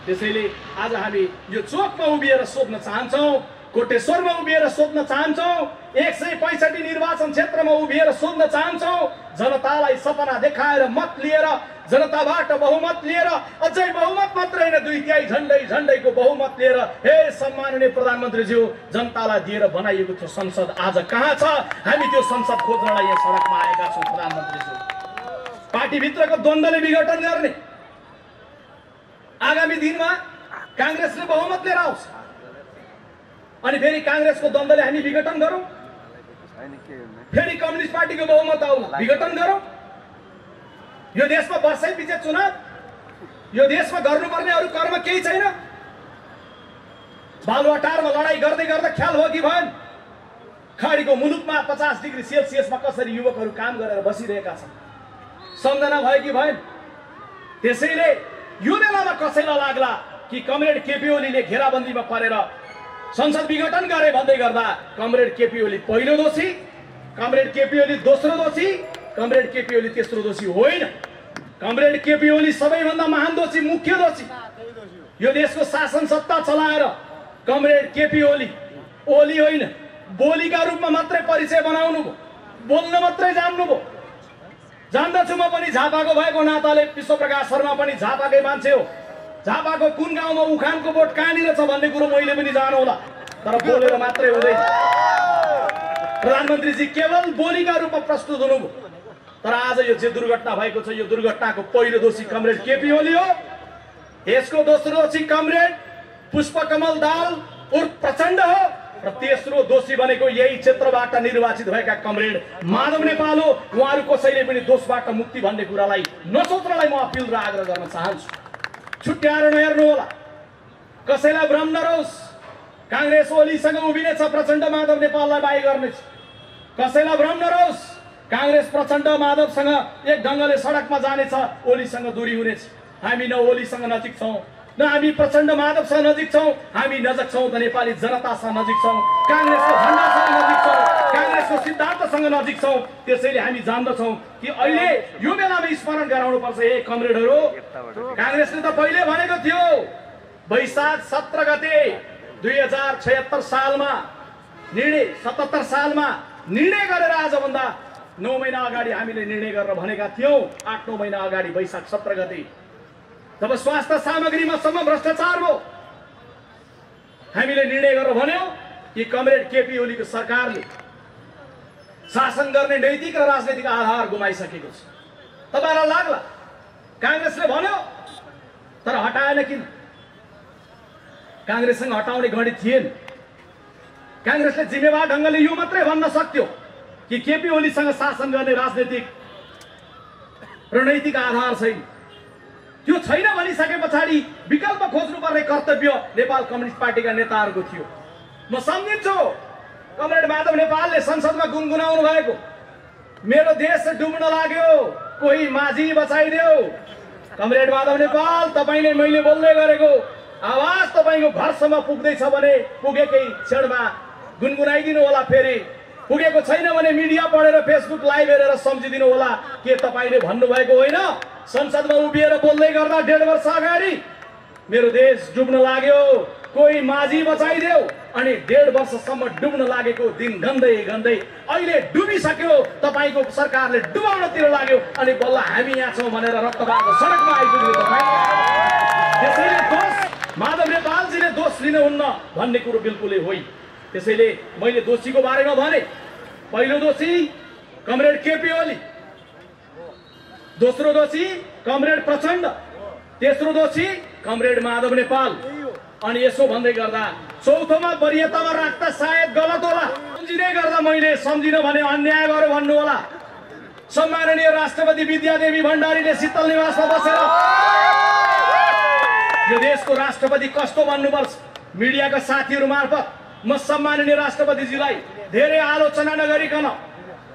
S1: त्यसैले आज हामी यो चोकमा उभिएर सोध्न चाहन्छौँ, कोटेश्वरमा उभिएर सोध्न चाहन्छौँ, 165 निर्वाचन क्षेत्रमा उभिएर सोध्न चाहन्छौँ। जनतालाई सपना देखाएर मत लिएर, जनताबाट बहुमत लिएर, अझै बहुमत मात्र हैन 2/3 झण्डैको बहुमत लिएर, हे सम्माननीय प्रधानमन्त्रीज्यू, जनतालाई दिएर बनाइएको थियो संसद आज कहाँ छ? हामी त्यो संसद खोज्नलाई यहाँ सडकमा आएका छौँ। प्रधानमन्त्रीज्यू, पार्टीभित्रको द्वन्द्वले विघटन गर्ने, आगामी दिनमा कांग्रेसले बहुमत लिएर आउँछ अनि फेरि कांग्रेसको द्वन्द्वले हामी विघटन गरौँ, फेरि कम्युनिस्ट पार्टीको बहुमत आउला, विघटन गरौँ? यो देशमा वर्षै पछि चुनाव, यो देशमा गर्नुपर्ने अरू कर्म केही छैन? बालुवाटारमा लडाई गर्दै गर्दा ख्याल हो कि भएन? खाडीको मुलुकमा 50 डिग्री सेल्सियसमा कसरी युवकहरू काम गरेर बसिरहेका छन्, सम्झना भयो कि भएन? त्यसैले यो बेलामा कसैलाई लाग्ला कि कमरेड केपी ओलीले घेराबन्दीमा परेर संसद विघटन गरे भन्दै गर्दा कमरेड केपी ओली पहिलो दोषी, कमरेड केपी ओली दोस्रो दोषी, कमरेड केपी ओली तेस्रो दोषी होइन। कमरेड केपी ओली सबैभन्दा महान दोषी, मुख्य दोषी। यो देशको शासन सत्ता चलाएर कमरेड केपी ओली, ओली होइन बोलीका रूपमा मात्रै परिचय बनाउनु भयो, बोल्न मात्रै जान्नुभयो। जान्दछु म पनि झापाको भएको नाताले, विश्वप्रकाश शर्मा पनि झापाकै मान्छे हो। झापाको कुन गाउँमा उखानको बोट कहाँनिर छ भन्ने कुरो मैले पनि जानु होला, तर बोलेर मात्रै हुँदैन। प्रधानमन्त्रीजी केवल बोलीका रूपमा प्रस्तुत हुनुभयो। तर आज यो जे दुर्घटना भएको छ, यो दुर्घटनाको पहिलो दोषी कमरेड केपी ओली हो। यसको दोस्रो दोषी कमरेड पुष्पकमल दाहाल उर्फ प्रचण्ड हो, र तेस्रो दोषी बनेको यही क्षेत्रबाट निर्वाचित भएका कमरेड माधव नेपाल हो। उहाँहरू कसैले पनि दोषबाट मुक्ति भन्ने कुरालाई नसोच्नलाई म अपिल र आग्रह गर्न चाहन्छु। छुट्याएर नहेर्नु होला, कसैलाई भ्रम नरहोस्। कांग्रेस ओलीसँग उभिनेछ, प्रचण्ड माधव नेपाललाई बाई गर्नेछ। कसैलाई भ्रम नरहोस्, कांग्रेस प्रचण्ड माधवसँग एक ढंगले सडकमा जानेछ, ओलीसँग दूरी हुनेछ। हामी न ओलीसँग नजिक छौँ, न हामी प्रचण्ड माधवसँग नजिक छौँ, हामी नजिक छौँ त नेपाली जनतासँग नजिक छौँ, कांग्रेसको झण्डासँग नजिक छौँ, कांग्रेसको सिद्धान्तसँग नजिक छौँ। त्यसैले हामी जान्दछौँ कि अहिले यो बेलामा स्मरण गराउनु पर्छ, हे कमरेडहरू, कांग्रेसले त पहिले भनेको थियो वैशाख 17 गते 2076 सालमा निर्णय, 77 सालमा निर्णय गरेर आजभन्दा 9 महिना अगाडि हामीले निर्णय गरेर भनेका थियौँ। 8-9 महिना अगाडि वैशाख 17 गते जब स्वास्थ्य सामग्रीमा सम्म भ्रष्टाचार भयो, हामीले निर्णय गरेर भन्यौँ कि कमरेड केपी ओलीको सरकारले शासन गर्ने नैतिक र राजनैतिक आधार गुमाइसकेको छ। तपाईहरुलाई लाग्ला कांग्रेसले भन्यो तर हटाएन किन? कांग्रेससँग हटाउने गणित थिएन। कांग्रेसले जिम्मेवार ढंगले यो मात्रै भन्न सक्थ्यो कि केपी ओलीसँग शासन गर्ने राजनीतिक रणनीतिक आधार छैन। त्यो छैन भनिसके पछाडि विकल्प खोज्नुपर्ने कर्तव्य नेपाल कम्युनिस्ट पार्टीका नेताहरूको थियो। म सम्झिन्छु कमरेड माधव नेपालले संसदमा गुनगुनाउनु भएको, मेरो देश डुब्न लाग्यो, कोही माझी बचाइदेऊ। कमरेड माधव नेपाल, तपाईले मैले बोल्दै गरेको आवाज तपाईको घरसम्म पुग्दैछ भने पुगेकै क्षणमा गुनगुनाइदिनु होला। फेरि पुगेको छैन भने मिडिया पढेर फेसबुक लाइभ हेरेर सम्झिदिनु होला के तपाईले भन्नुभएको होइन। संसदमा उभिएर बोल्दै गर्दा 1.5 वर्ष अगाडि मेरो देश डुब्न लाग्यो, कोही माझी बचाइदेऊ, अनि 1.5 वर्षसम्म डुब्न लागेको दिन गन्दै गन्दै अहिले डुबिसक्यो, तपाईको सरकारले डुबाउनतिर लाग्यो, अनि बल्ल हामी यहाँ छौं भनेर रक्तबाको सडकमा आइपुग्यो तपाईँ। त्यसैले दोष माधव नेपालजीले दोष लिनुहुन्न भन्ने कुरो बिल्कुलै होइन। त्यसैले मैले दोषीको बारेमा भने, पहिलो दोषी कमरेड केपी ओली, दोस्रो दोषी कमरेड प्रचण्ड, तेस्रो दोषी कमरेड माधव नेपाल। अनि यसो भन्दै गर्दा चौथोमा वरियतामा राख्दा सायद गलत होला, सम्झिँदै गर्दा मैले सम्झिन भने अन्याय गर्यो भन्नु होला। सम्माननीय राष्ट्रपति विद्यादेवी भण्डारीले शीतल निवासमा बसेर यो देशको राष्ट्रपति कस्तो बन्नुपर्छ मिडियाका साथीहरू मार्फत म सम्माननीय राष्ट्रपतिजीलाई धेरै आलोचना नगरिकन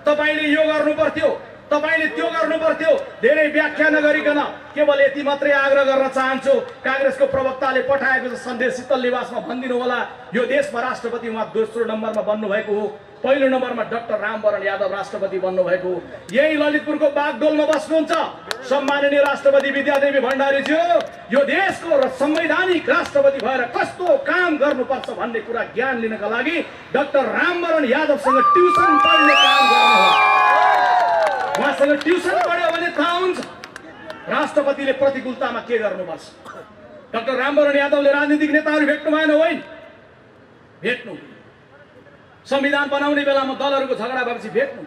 S1: तपाईले यो गर्नु पर्थ्यो, तपाईले त्यो गर्नु पर्थ्यो, धेरै व्याख्या नगरिकन केवल यति मात्रै आग्रह गर्न चाहन्छु, कांग्रेसको प्रवक्ताले पठाएको सन्देश शीतल निवासमा भनिदिनु होला। यो देशमा राष्ट्रपति उहाँ दोस्रो नम्बरमा बन्नु भएको हो, पहिलो नम्बरमा डाक्टर रामवरण यादव राष्ट्रपति बन्नु भएको हो। यही ललितपुरको बागडोलमा बस्नुहुन्छ सम्माननीय राष्ट्रपति विद्यादेवी भण्डारीज्यू। यो देशको संवैधानिक राष्ट्रपति भएर कस्तो काम गर्नुपर्छ भन्ने कुरा ज्ञान लिनका लागि डाक्टर रामवरण यादवसँग ट्युसन पढ्ने काम गर्नुहोस्। उहाँसँग ट्युसन पढ्यो भने थाहा हुन्छ राष्ट्रपतिले प्रतिकूलतामा के गर्नुपर्छ। डाक्टर रामवरण यादवले राजनीतिक नेताहरू भेट्नु भएन होइन, भेट्नु, संविधान बनाउने बेलामा दलहरूको झगडा भएपछि भेट्नु,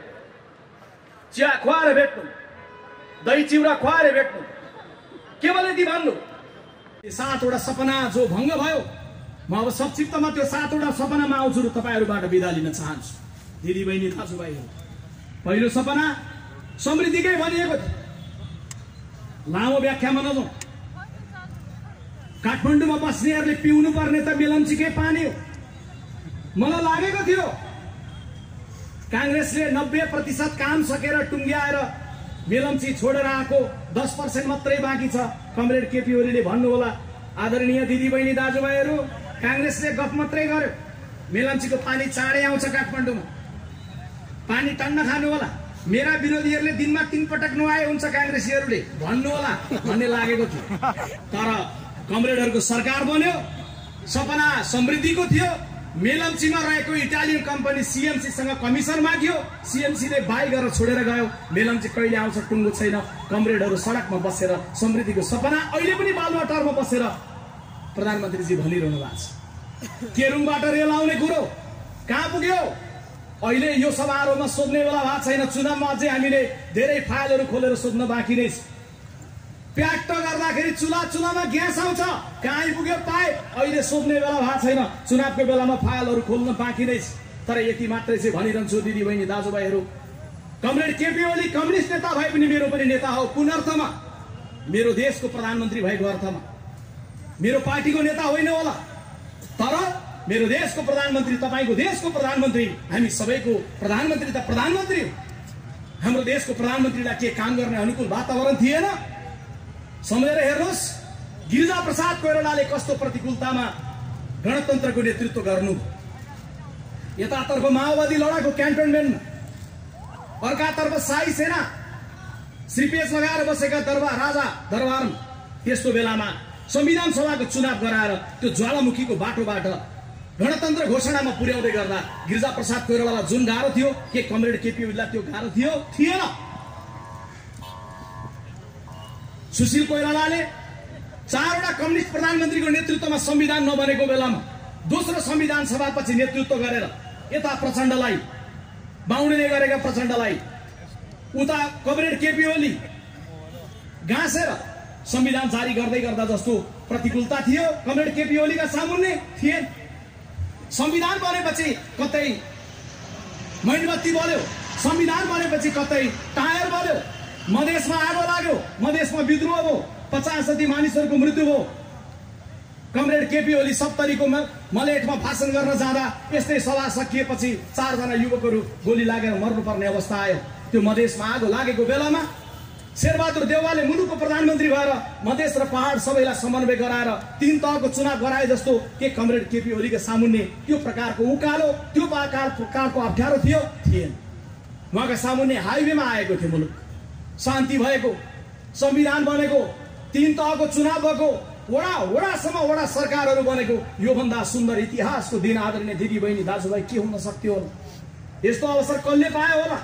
S1: चिया खुवाएर भेट्नु, दही चिउरा खुवाएर भेट्नु, केवल यति भन्नु। 7वटा सपना जो भङ्ग भयो, म अब संक्षिप्तमा त्यो 7वटा सपनामा आउँछु र तपाईहरुबाट बिदा लिन चाहन्छु। दिदी बहिनी दाजुभाइहरू, पहिलो सपना समृद्धिकै भनिएको थियो, लामो व्याख्यामा नजाउँ। काठमाडौँमा बस्नेहरूले पिउनु पर्ने त मेलम्चीकै पानी हो। मलाई लागेको थियो कांग्रेसले 90% काम सकेर टुङ्ग्याएर मेलम्ची छोडेर आएको 10% मात्रै बाँकी छ। कमरेड केपी ओलीले भन्नु होला, आदरणीय दिदी बहिनी दाजुभाइहरू, कांग्रेसले गफ मात्रै गर्यो, मेलम्चीको पानी चाँडै आउँछ काठमाडौँमा, पानी टन्न खानु होला। मेरा विरोधीहरूले दिनमा 3 पटक नुहाए हुन्छ कांग्रेसीहरूले भन्नु होला भन्ने लागेको थियो। तर कमरेडहरूको सरकार बन्यो, सपना समृद्धिको थियो। मेलम्चीमा रहेको इटालियन कम्पनी सीएमसीसँग कमिसन माग्यो, सीएमसीले बाई गरेर छोडेर गयो। मेलम्ची कहिले आउँछ टुङ्गो छैन। कमरेडहरू सडकमा बसेर समृद्धिको सपना अहिले पनि बालुवाटारमा बसेर प्रधानमन्त्रीजी भनिरहनु भएको छ। केरुङबाट रेल आउने कुरो कहाँ पुग्यो? अहिले यो समारोहमा सोध्ने बेला भएको छैन। चुनावमा अझै हामीले धेरै फाइलहरू खोलेर सोध्न बाँकी नै छ। प्याक्ट गर्दाखेरि चुलामा ग्यास आउँछ, कहाँ आइपुग्यो पाइप, अहिले सोध्ने बेला भएको छैन। चुनावको बेलामा फाइलहरू खोल्न बाँकी नै छ। तर यति मात्रै चाहिँ भनिरहन्छु दिदी बहिनी दाजुभाइहरू, कमरेड केपी ओली कम्युनिस्ट नेता भए पनि मेरो पनि नेता हो। कुन अर्थमा? मेरो देशको प्रधानमन्त्री भएको अर्थमा। मेरो पार्टीको नेता होइन होला, तर मेरो देशको प्रधानमन्त्री, तपाईको देशको प्रधानमन्त्री, हामी सबैको प्रधानमन्त्री त प्रधानमन्त्री हो। हाम्रो देशको प्रधानमन्त्रीलाई के काम गर्ने अनुकूल वातावरण थिएन? सम्झेर हेर्नुहोस्, गिरिजा प्रसाद कोइरालाले कस्तो प्रतिकूलतामा गणतन्त्रको नेतृत्व गर्नु। यतातर्फ माओवादी लडाको क्यान्टोनमेन्टमा, अर्कातर्फ शाही सेना श्रीपेच लगाएर बसेका राजा दरबारमा। त्यस्तो बेलामा संविधान सभाको चुनाव गराएर त्यो ज्वालामुखीको बाटोबाट गणतन्त्र घोषणामा पुर्याउँदै गर्दा गिरिजा प्रसाद कोइरालालाई जुन गाह्रो थियो, के कमरेड केपी ओलीलाई त्यो गाह्रो थियो? थिएन। सुशील कोइरालाले 4वटा कम्युनिस्ट प्रधानमन्त्रीको नेतृत्वमा संविधान नबनेको बेलामा दोस्रो संविधान सभापछि नेतृत्व गरेर यता प्रचण्डलाई बाहुनले गरेका प्रचण्डलाई, उता कमरेड केपी ओली गाँसेर संविधान जारी गर्दै गर्दा जस्तो प्रतिकूलता थियो कमरेड केपी ओलीका सामुन्ने थिए। संविधान बनेपछि कतै मैनबत्ती बल्यो, संविधान बनेपछि कतै टायर बल्यो, मधेसमा आगो लाग्यो, मधेसमा विद्रोह भयो, 50 जति मानिसहरूको मृत्यु भयो। कमरेड केपी ओली 70 को मलेटमा भाषण गर्न जाँदा यस्तै सभा सकिएपछि 4 जना युवकहरू गोली लागेर मर्नुपर्ने अवस्था आयो। त्यो मधेसमा आगो लागेको बेलामा शेरबहादुर देउवाले मुलुकको प्रधानमन्त्री भएर मधेस र पहाड सबैलाई समन्वय गराएर 3 तहको चुनाव गराए जस्तो के कमरेड केपी ओलीका सामुन्ने त्यो प्रकारको उकालो, त्यो प्रकारको अप्ठ्यारो थिएन। उहाँका सामुन्ने हाइवेमा आएको थियो, मुलुक शान्ति भएको, संविधान बनेको, 3 तहको चुनाव भएको, वडासम्म वडा सरकारहरू बनेको, योभन्दा सुन्दर इतिहासको दिन आदरणीय दिदी बहिनी दाजुभाइ के हुन सक्थ्यो होला? यस्तो अवसर कसले पायो होला?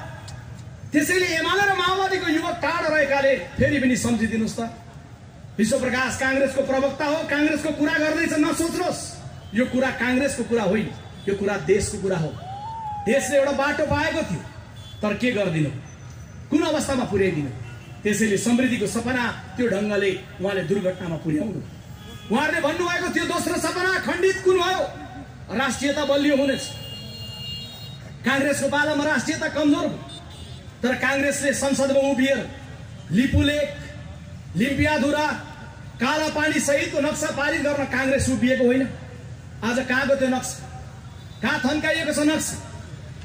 S1: त्यसैले एमाले र माओवादीको युवक टाढा रहेकाले फेरि पनि सम्झिदिनुस् त। विश्वप्रकाश कांग्रेसको प्रवक्ता हो, कांग्रेसको कुरा गर्दैछ, नसोच्नुहोस्। यो कुरा कांग्रेसको कुरा होइन, यो कुरा देशको कुरा हो। देशले एउटा बाटो पाएको थियो, तर के गर्दिनु, कुन अवस्थामा पुर्याइदिनु? त्यसैले समृद्धिको सपना त्यो ढङ्गले उहाँले दुर्घटनामा पुर्याउनु। उहाँहरूले भन्नुभएको थियो दोस्रो सपना खण्डित कुन भयो? राष्ट्रियता बलियो हुनेछ। कांग्रेसको पालामा राष्ट्रियता कमजोर भयो, तर कांग्रेसले संसदमा उभिएर लिपुलेक, लिम्पियाधुरा, कालापानी सहितको नक्सा पारित गर्न कांग्रेस उभिएको होइन। आज कहाँको त्यो नक्सा? कहाँ थन्काइएको छ नक्सा?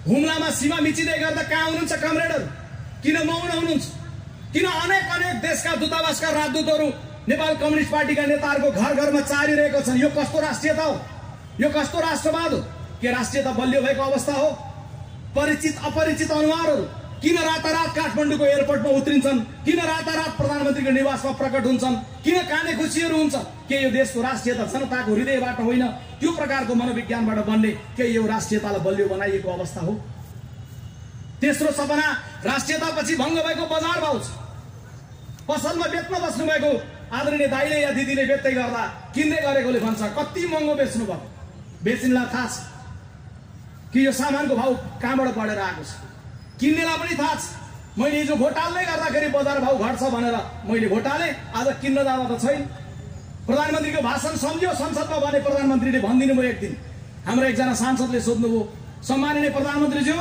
S1: हुम्लामा सीमा मिचिँदै गर्दा कहाँ हुनुहुन्छ कमरेडहरू? किन मौन हुनुहुन्छ? किन अनेक देशका दूतावासका राजदूतहरू नेपाल कम्युनिस्ट पार्टीका नेताहरूको घर घरमा चारिरहेको छन्? यो कस्तो राष्ट्रियता हो? यो कस्तो राष्ट्रवाद हो? के राष्ट्रियता बलियो भएको अवस्था हो? परिचित अपरिचित अनुहारहरू किन रातारात काठमाडौँको एयरपोर्टमा उत्रिन्छन्? किन रातारात प्रधानमन्त्रीको निवासमा प्रकट हुन्छन्? किन काने खुसीहरू हुन्छ? के यो देशको राष्ट्रियता जनताको हृदयबाट होइन, त्यो प्रकारको मनोविज्ञानबाट बन्ने के यो राष्ट्रियतालाई बलियो बनाइएको अवस्था हो? तेस्रो सपना राष्ट्रियतापछि भङ्ग भएको बजार भाउ छ। पसलमा बेच्न बस्नु भएको आदरणीय दाइले या दिदीले बेच्दै गर्दा किन्दै गरेकोले भन्छ कति महँगो बेच्नु भएको। बेच्नेलाई थाहा छ कि यो सामानको भाउ कहाँबाट बढेर आएको छ, किन्नेलाई पनि थाहा छ। मैले हिजो घोटालले गर्दाखेरि बजार भाउ घट्छ भनेर मैले घोटाले, आज किन्न जाँदा त छैन। प्रधानमन्त्रीको भाषण सम्झ्यो, संसदमा भने प्रधानमन्त्रीले भनिदिनु भयो। एक दिन हाम्रो एकजना सांसदले सोध्नुभयो, सम्माननीय प्रधानमन्त्रीज्यू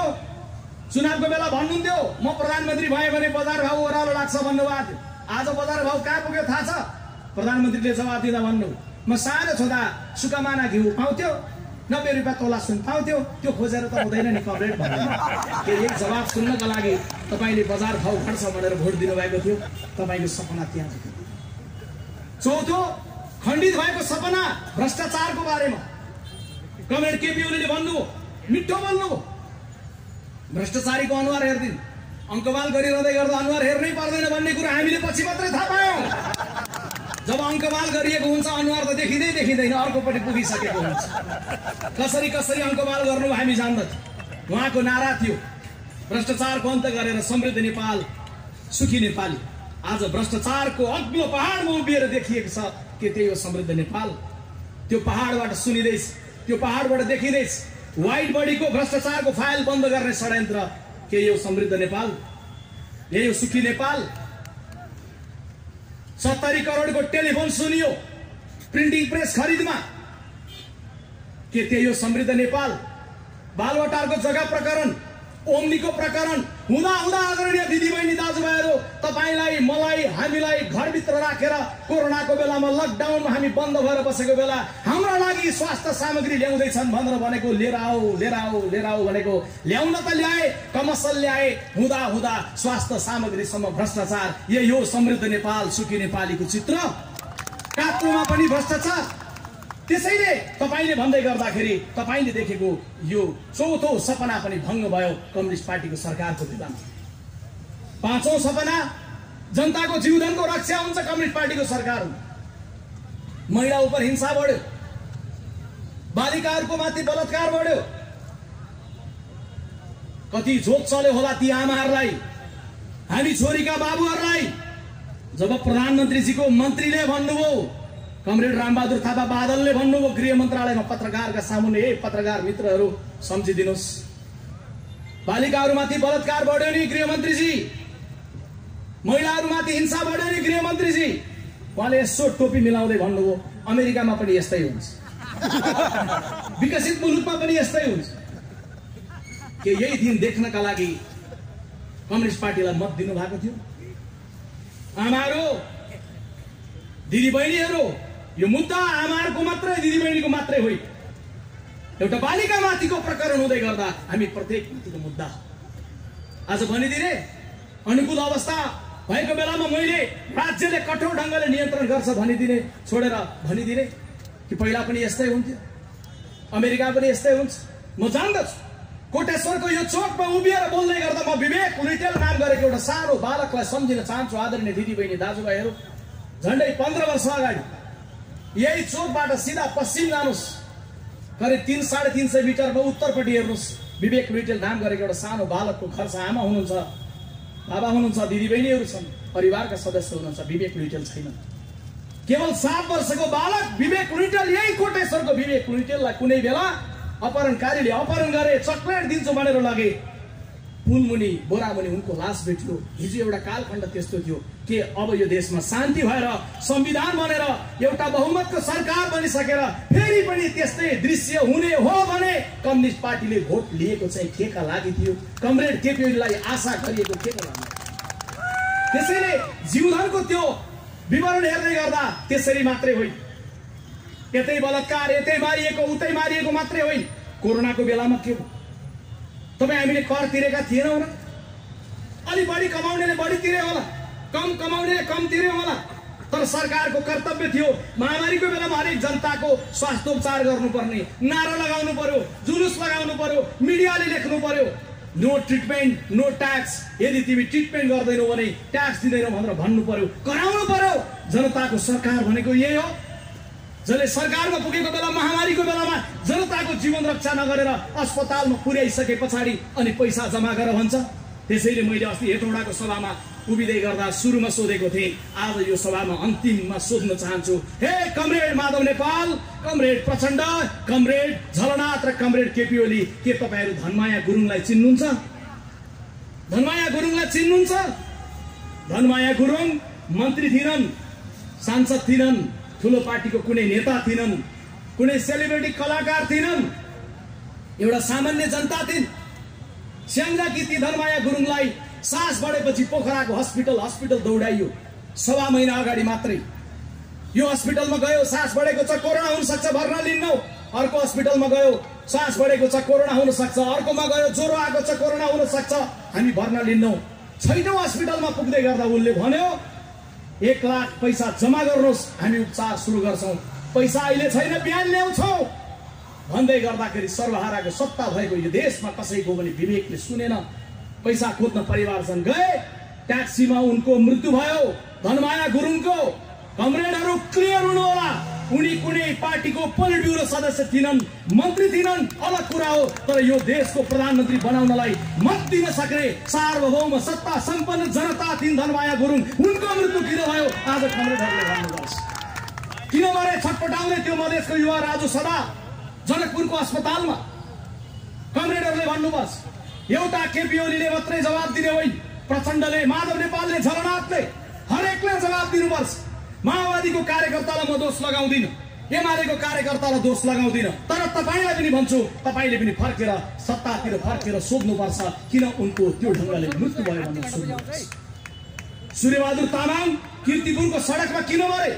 S1: चुनावको बेला भन्नुहुन्थ्यो म प्रधानमन्त्री भए भने बजार भाउ ओह्रालो लाग्छ भन्नुभएको थियो। आज बजार भाउ कहाँ पुग्यो थाहा छ? प्रधानमन्त्रीले जवाब दिँदा भन्नु, म सानो छँदा सुकामाना घिउ पाउँथ्यो, 90 रुपियाँ तोला सुन पाउँथ्यो, त्यो खोजेर त हुँदैन नि कमरेड भन्नु। के एक जवाब सुन्नका लागि तपाईँले बजार भाउ घट्छ भनेर भोट दिनुभएको थियो? तपाईँको सपना त्यहाँ थियो। चौथो खण्डित भएको सपना भ्रष्टाचारको बारेमा कमरेड केपी ओलीले भन्नु, मिठो बोल्नु, भ्रष्टाचारीको अनुहार हेर्दिन, अङ्कवाल गरिरहँदै गर्दा अनुहार हेर्नै पर्दैन भन्ने कुरा हामीले पछि मात्रै थाहा पायौँ। जब अङ्कवाल गरिएको हुन्छ अनुहार त देखिँदैन, अर्कोपट्टि पुगिसकेको हुन्छ। कसरी अङ्कवाल गर्नु हामी जान्दथ्यौँ। उहाँको नारा थियो भ्रष्टाचारको अन्त गरेर समृद्ध नेपाल, सुखी नेपाली। आज भ्रष्टाचारको अग्लो पहाडमा उभिएर देखिएको छ के त्यही हो समृद्ध नेपाल? त्यो पहाडबाट सुनिँदैछ, त्यो पहाडबाट देखिँदैछ व्हाइट बडीको भ्रष्टाचारको फाइल बन्द गर्ने षड्यन्त्र। के यो समृद्ध नेपाल? यही हो सुखी नेपाल? 70 करोडको टेलिफोन सुनियो प्रिन्टिङ प्रेस खरिदमा, के त्यही हो समृद्ध नेपाल? बालवाटारको जग्गा प्रकरण, ओम्नीको प्रकरण हुँदा आदरणीय दिदीबहिनी दाजुभाइहरू, तपाईँलाई मलाई हामीलाई घरभित्र राखेर कोरोनाको बेलामा लकडाउनमा हामी बन्द भएर बसेको बेला हाम्रा लागि स्वास्थ्य सामग्री ल्याउँदैछन् भनेर भनेको लिएर आऊ भनेको ल्याउन त ल्याए, कमसल ल्याए, हुँदा स्वास्थ्य सामग्रीसम्म भ्रष्टाचार। यही हो समृद्ध नेपाल, सुखी नेपालीको चित्र। कात्रोमा पनि भ्रष्टाचार। त्यसैले तपाईले भन्दै गर्दाखेरि तपाईले देखेको यो चौथो सपना पनि भङ्ग भयो कम्युनिस्ट पार्टीको सरकारको बेलामा। पाँचौं सपना जनताको जीवनको रक्षा हुन्छ कम्युनिस्ट पार्टीको सरकारमा। महिला उपर हिंसा बढ्यो, बालिकाहरूको माथि बलात्कार बढ्यो, कति झोक चल्यो होला ती आमाहरूलाई, हामी छोरीका बाबुहरूलाई। जब प्रधानमन्त्रीजीको मन्त्रीले भन्नुभयो, कमरेड रामबहादुर थापा बादलले भन्नुभयो गृह मन्त्रालयमा पत्रकारका सामुन्ने, ए पत्रकार मित्रहरू सम्झिदिनुहोस्, बालिकाहरूमाथि बलात्कार बढ्यो नि गृहमन्त्रीजी। महिलाहरूमाथि हिंसा बढ्यो नि गृहमन्त्रीजी, उहाँले यसो टोपी मिलाउँदै भन्नुभयो अमेरिकामा पनि यस्तै हुन्छ, विकसित मुलुकमा पनि यस्तै हुन्छ। के यही दिन देख्नका लागि कम्युनिस्ट पार्टीलाई मत दिनु भएको थियो? आमाहरू, दिदीबहिनीहरू, यो मुद्दा आमाहरूको मात्रै, दिदीबहिनीको मात्रै होइन, एउटा बालिका माथिको प्रकरण हुँदै गर्दा हामी प्रत्येक माथिको मुद्दा। आज भनिदिने अनुकूल अवस्था भएको बेलामा मैले राज्यले कठोर ढङ्गले नियन्त्रण गर्छ भनिदिने छोडेर भनिदिने कि पहिला पनि यस्तै हुन्थ्यो, अमेरिका पनि यस्तै हुन्छ। म जान्दछु कोटेश्वरको यो चोकमा उभिएर बोल्दै गर्दा म विवेक लुइटेल नाम गरेको एउटा सानो बालकलाई सम्झिन चाहन्छु। आदरणीय दिदीबहिनी दाजुभाइहरू, झन्डै 15 वर्ष अगाडि यही चोकबाट सिधा पश्चिम जानुहोस्, करिब 300-350 मिटरमा उत्तरपट्टि हेर्नुहोस्, विवेक लुइटेल नाम गरेको एउटा सानो बालकको घर छ। आमा हुनुहुन्छ, बाबा हुनुहुन्छ, दिदीबहिनीहरू छन्, परिवारका सदस्य हुनुहुन्छ, विवेक लुइटेल छैन। केवल 7 वर्षको बालक विवेक लुइटेल, यही कोटेश्वरको विवेक लुइटेललाई कुनै बेला अपहरणकारीले अपहरण गरे, चक्लेट दिन्छु भनेर लगे, पुलमुनि बोरामुनि उनको लास भेटियो। हिजो एउटा कालखण्ड त्यस्तो थियो कि अब यो देशमा शान्ति भएर संविधान बनेर एउटा बहुमतको सरकार बनिसकेर फेरि पनि त्यस्तै दृश्य हुने हो भने कम्युनिस्ट पार्टीले भोट लिएको चाहिँ केका लागि थियो? कमरेड केपी ओलीलाई आशा गरिएको केका लागि? त्यसैले जीवनको त्यो विवरण हेर्दै गर्दा त्यसरी मात्रै होइन, यतै बलात्कार, यतै मारिएको, उतै मारिएको मात्रै होइन। कोरोनाको बेलामा के हो? तपाईँ हामीले कर तिरेका थिएनौँ र? अलि बढी कमाउनेले बढी तिरे होला, कम कमाउनेले कम तिरे होला, तर सरकारको कर्तव्य थियो महामारीको बेलामा हरेक जनताको स्वास्थ्य उपचार गर्नुपर्ने, नारा लगाउनु पर्यो, जुलुस लगाउनु पर्यो, मिडियाले लेख्नु पर्यो, नो ट्रिटमेन्ट नो ट्याक्स। यदि तिमी ट्रिटमेन्ट गर्दैनौ भने ट्याक्स दिँदैनौ भनेर भन्नु पर्यो, कराउनु पर्यो। जनताको सरकार भनेको यही हो। जसले सरकारमा पुगेको बेला, महामारीको बेलामा जनताको जीवन रक्षा नगरेर अस्पतालमा पुर्याइसके पछाडि अनि पैसा जम्मा गरेर भन्छ। त्यसैले मैले अस्ति हेटौडाको सभामा उभिँदै गर्दा सुरुमा सोधेको थिएँ, आज यो सभामा अन्तिममा सोध्न चाहन्छु, हे comrade Madhav Nepal, comrade Prachanda, comrade Jhalanath र कमरेड केपी ओली, के तपाईँहरू धनमाया गुरुङलाई चिन्नुहुन्छ? धनमाया गुरुङलाई चिन्नुहुन्छ? धनमाया गुरुङ मन्त्री थिएनन्, सांसद थिएनन्, ठुलो पार्टीको कुनै नेता थिएनन्, कुनै सेलिब्रिटी कलाकार थिएनन्, एउटा सामान्य जनता थिइन्। स्याङ्जा किती धनमाया गुरुङलाई सास बढेपछि पोखराको हस्पिटल दौडाइयो 1.5 महिना अगाडि मात्रै। यो हस्पिटलमा गयो, सास बढेको छ, कोरोना हुन सक्छ, भर्ना लिन्नौ। अर्को हस्पिटलमा गयो, सास बढेको छ, कोरोना हुन सक्छ। अर्कोमा गयो, ज्वरो आएको छ, कोरोना हुन सक्छ, हामी भर्ना लिन्नौ। 6औं हस्पिटलमा पुग्दै गर्दा उनले भन्यो 1 लाख पैसा जम्मा गर्नुहोस्, हामी उपचार सुरु गर्छौं। पैसा अहिले छैन, बिहान ल्याउँछौं भन्दै गर्दाखेरि सर्वहाराको सत्ता भएको यो देशमा कसैको पनि विवेकले सुनेन। पैसा खोज्न परिवारजन गए, ट्याक्सीमा उनको मृत्यु भयो। धनमाया गुरुङको कमरेडहरू क्लियर हुनु होला, उनी कुनै पार्टीको पोलिट ब्युरो सदस्य थिएनन्, मन्त्री थिएनन्, अलग कुरा हो। तर यो देशको प्रधानमन्त्री बनाउनलाई मत दिन सक्ने सार्वभौम सत्ता सम्पन्न जनता थिइन् धनमाया गुरुङ। उनको मृत्यु किन भयो? आज कमरेडहरूले भन्नुपर्छ। किन मरे छटपटाउँदै त्यो मधेसको युवा राजु सदा जनकपुरको अस्पतालमा? कमरेडहरूले भन्नुपर्छ। एउटा केपी ओलीले मात्रै जवाब दिने होइन, प्रचण्डले, माधव नेपालले, झलनाथले, हरेकले जवाब दिनुपर्छ। माओवादीको कार्यकर्तालाई म दोष लगाउँदिन, एमालेको कार्यकर्तालाई दोष लगाउँदिन, तर तपाईलाई पनि भन्छु, तपाईले पनि फर्केर सत्तातिर फर्केर सोध्नुपर्छ किन उनको त्यो ढङ्गले मृत्यु भयो भनेर सोध्नुपर्छ। सूर्यबहादुर तामाङ कीर्तिपुरको सडकमा किन मरे?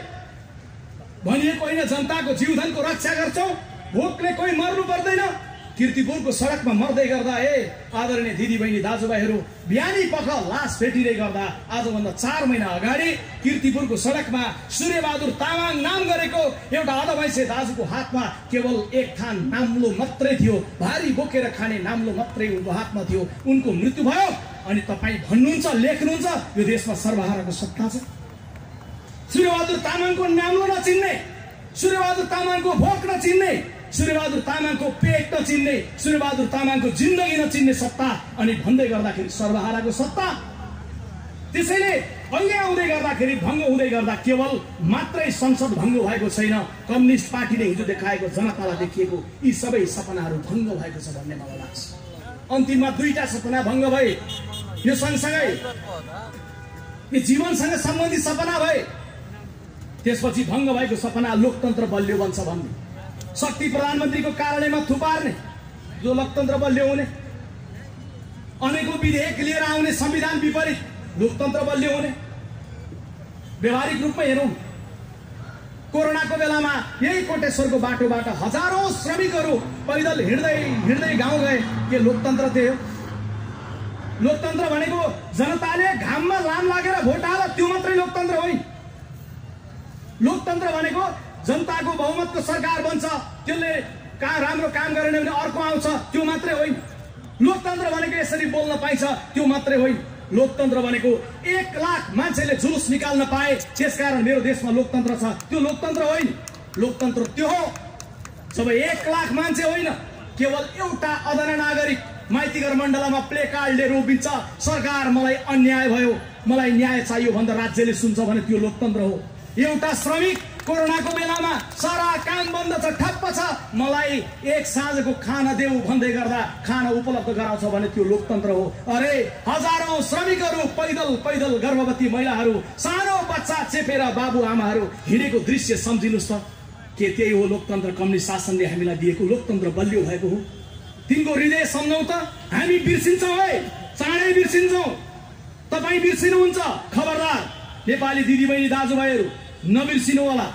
S1: भनिएको होइन जनताको जीवधनको रक्षा गर्छौ, भोकले कोही मर्नु पर्दैन। कीर्तिपुरको सडकमा मर्दै गर्दा आदरणीय दिदीबहिनी दाजुभाइहरू, बिहानी पख लास भेटिँदै गर्दा आजभन्दा 4 महिना अगाडि कीर्तिपुरको सडकमा सूर्यबहादुर तामाङ नाम गरेको एउटा अधवैँसे दाजुको हातमा केवल 1 थान नाम्लो मात्रै थियो, भारी बोकेर खाने नाम्लो मात्रै उनको हातमा थियो। उनको मृत्यु भयो अनि तपाईँ भन्नुहुन्छ, लेख्नुहुन्छ यो देशमा सर्वहाराको सत्ता छ। सूर्यबहादुर तामाङको नाम्लो नचिन्ने, सूर्यबहादुर तामाङको भोक नचिन्ने, सूर्यबहादुर तामाङको पेट नचिन्ने, सूर्यबहादुर तामाङको जिन्दगी नचिन्ने सत्ता अनि भन्दै गर्दाखेरि सर्वहाराको सत्ता। त्यसैले अहिले आउँदै गर्दाखेरि भङ्ग हुँदै गर्दा केवल मात्रै संसद भङ्ग भएको छैन, कम्युनिस्ट पार्टीले हिजो देखाएको जनतालाई देखिएको यी सबै सपनाहरू भङ्ग भएको छ भन्ने मलाई लाग्छ। अन्तिममा 2टा सपना भङ्ग भए। यो सँगसँगै यी जीवनसँग सम्बन्धित सपना भए त्यसपछि भङ्ग भएको सपना लोकतन्त्र बलियो बन्छ भन्ने, शक्ति प्रधानमन्त्रीको कार्यालयमा थुपार्ने जो लोकतन्त्र बलियो हुने, अनेकौं विधेयक लिएर आउने संविधान विपरीत लोकतन्त्र बलियो हुने। व्यवहारिक रूपमा हेरौँ, कोरोनाको बेलामा यही कोटेश्वरको बाटोबाट हजारौं श्रमिकहरू पैदल हिँड्दै हिँड्दै गाउँ गए। के लोकतन्त्र थियो? लोकतन्त्र भनेको जनताले घाममा लाम लागेर भोट हाल्यो त्यो मात्रै लोकतन्त्र होइन। लोकतन्त्र भनेको जनताको बहुमतको सरकार बन्छ, त्यसले राम्रो काम गरेन भने अर्को आउँछ त्यो मात्रै होइन। लोकतन्त्र भनेको यसरी बोल्न पाइन्छ त्यो मात्रै होइन। लोकतन्त्र भनेको 1 लाख मान्छेले जुलुस निकाल्न पाए त्यसकारण मेरो देशमा लोकतन्त्र छ, त्यो लोकतन्त्र होइन। लोकतन्त्र त्यो हो जब 1 लाख मान्छे होइन, केवल एउटा अदना नागरिक माइतीघर मण्डलमा प्ले कार्ड लिएर उभिन्छ, सरकार मलाई अन्याय भयो, मलाई न्याय चाहियो भन्दा राज्यले सुन्छ भने त्यो लोकतन्त्र हो। एउटा श्रमिक कोरोनाको बेलामा सारा काम बन्द छ, ठप्प छ, मलाई एक साँझको खाना देऊ भन्दै गर्दा खाना उपलब्ध गराउँछ भने त्यो लोकतन्त्र हो। अरे हजारौं श्रमिकहरू पैदल पैदल गर्भवती महिलाहरू सानो बच्चा चेपेर बाबुआमाहरू हिँडेको दृश्य सम्झिनुस् त। के त्यही हो लोकतन्त्र? कम्युनिस्ट शासनले हामीलाई दिएको लोकतन्त्र बलियो भएको हो। तिनको हृदय सम्झौँ त, हामी बिर्सिन्छौँ है, चाँडै बिर्सिन्छौँ। तपाईँ बिर्सिनुहुन्छ, खबरदार नेपाली दिदीबहिनी दाजुभाइहरू नबिर्सिनु होला।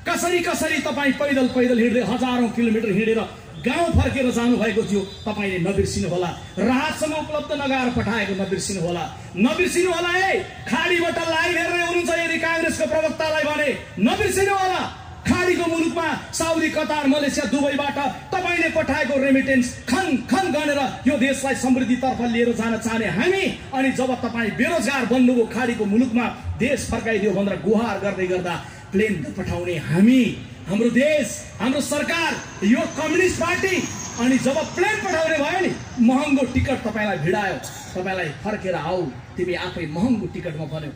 S1: कसरी कसरी तपाईँ पैदल पैदल हिँड्दै हजारौं किलोमिटर हिँडेर गाउँ फर्केर जानुभएको थियो, तपाईँले नबिर्सिनु होला। राहतसँग उपलब्ध नगराएर पठाएको नबिर्सिनु होला। नबिर्सिनु होला है, खाडीबाट लाइभ हेर्दै हुनुहुन्छ यदि काङ्ग्रेसको प्रवक्तालाई भने नबिर्सिनु होला। खाडीको मुलुकमा साउदी, कतार, मलेसिया, दुबईबाट तपाईँले पठाएको रेमिटेन्स खन खन गरेर यो देशलाई समृद्धितर्फ लिएर जान चाहने हामी, अनि जब तपाईँ बेरोजगार बन्नुभयो खाडीको मुलुकमा देश फर्काइदियो भनेर गुहार गर्दै गर्दा प्लेन पठाउने हामी, हाम्रो देश, हाम्रो सरकार, यो कम्युनिस्ट पार्टी। अनि जब प्लेन पठाउने भयो नि, महँगो टिकट तपाईँलाई भिडायो, तपाईँलाई फर्केर आऊ तिमी आफै महँगो टिकटमा भन्यो।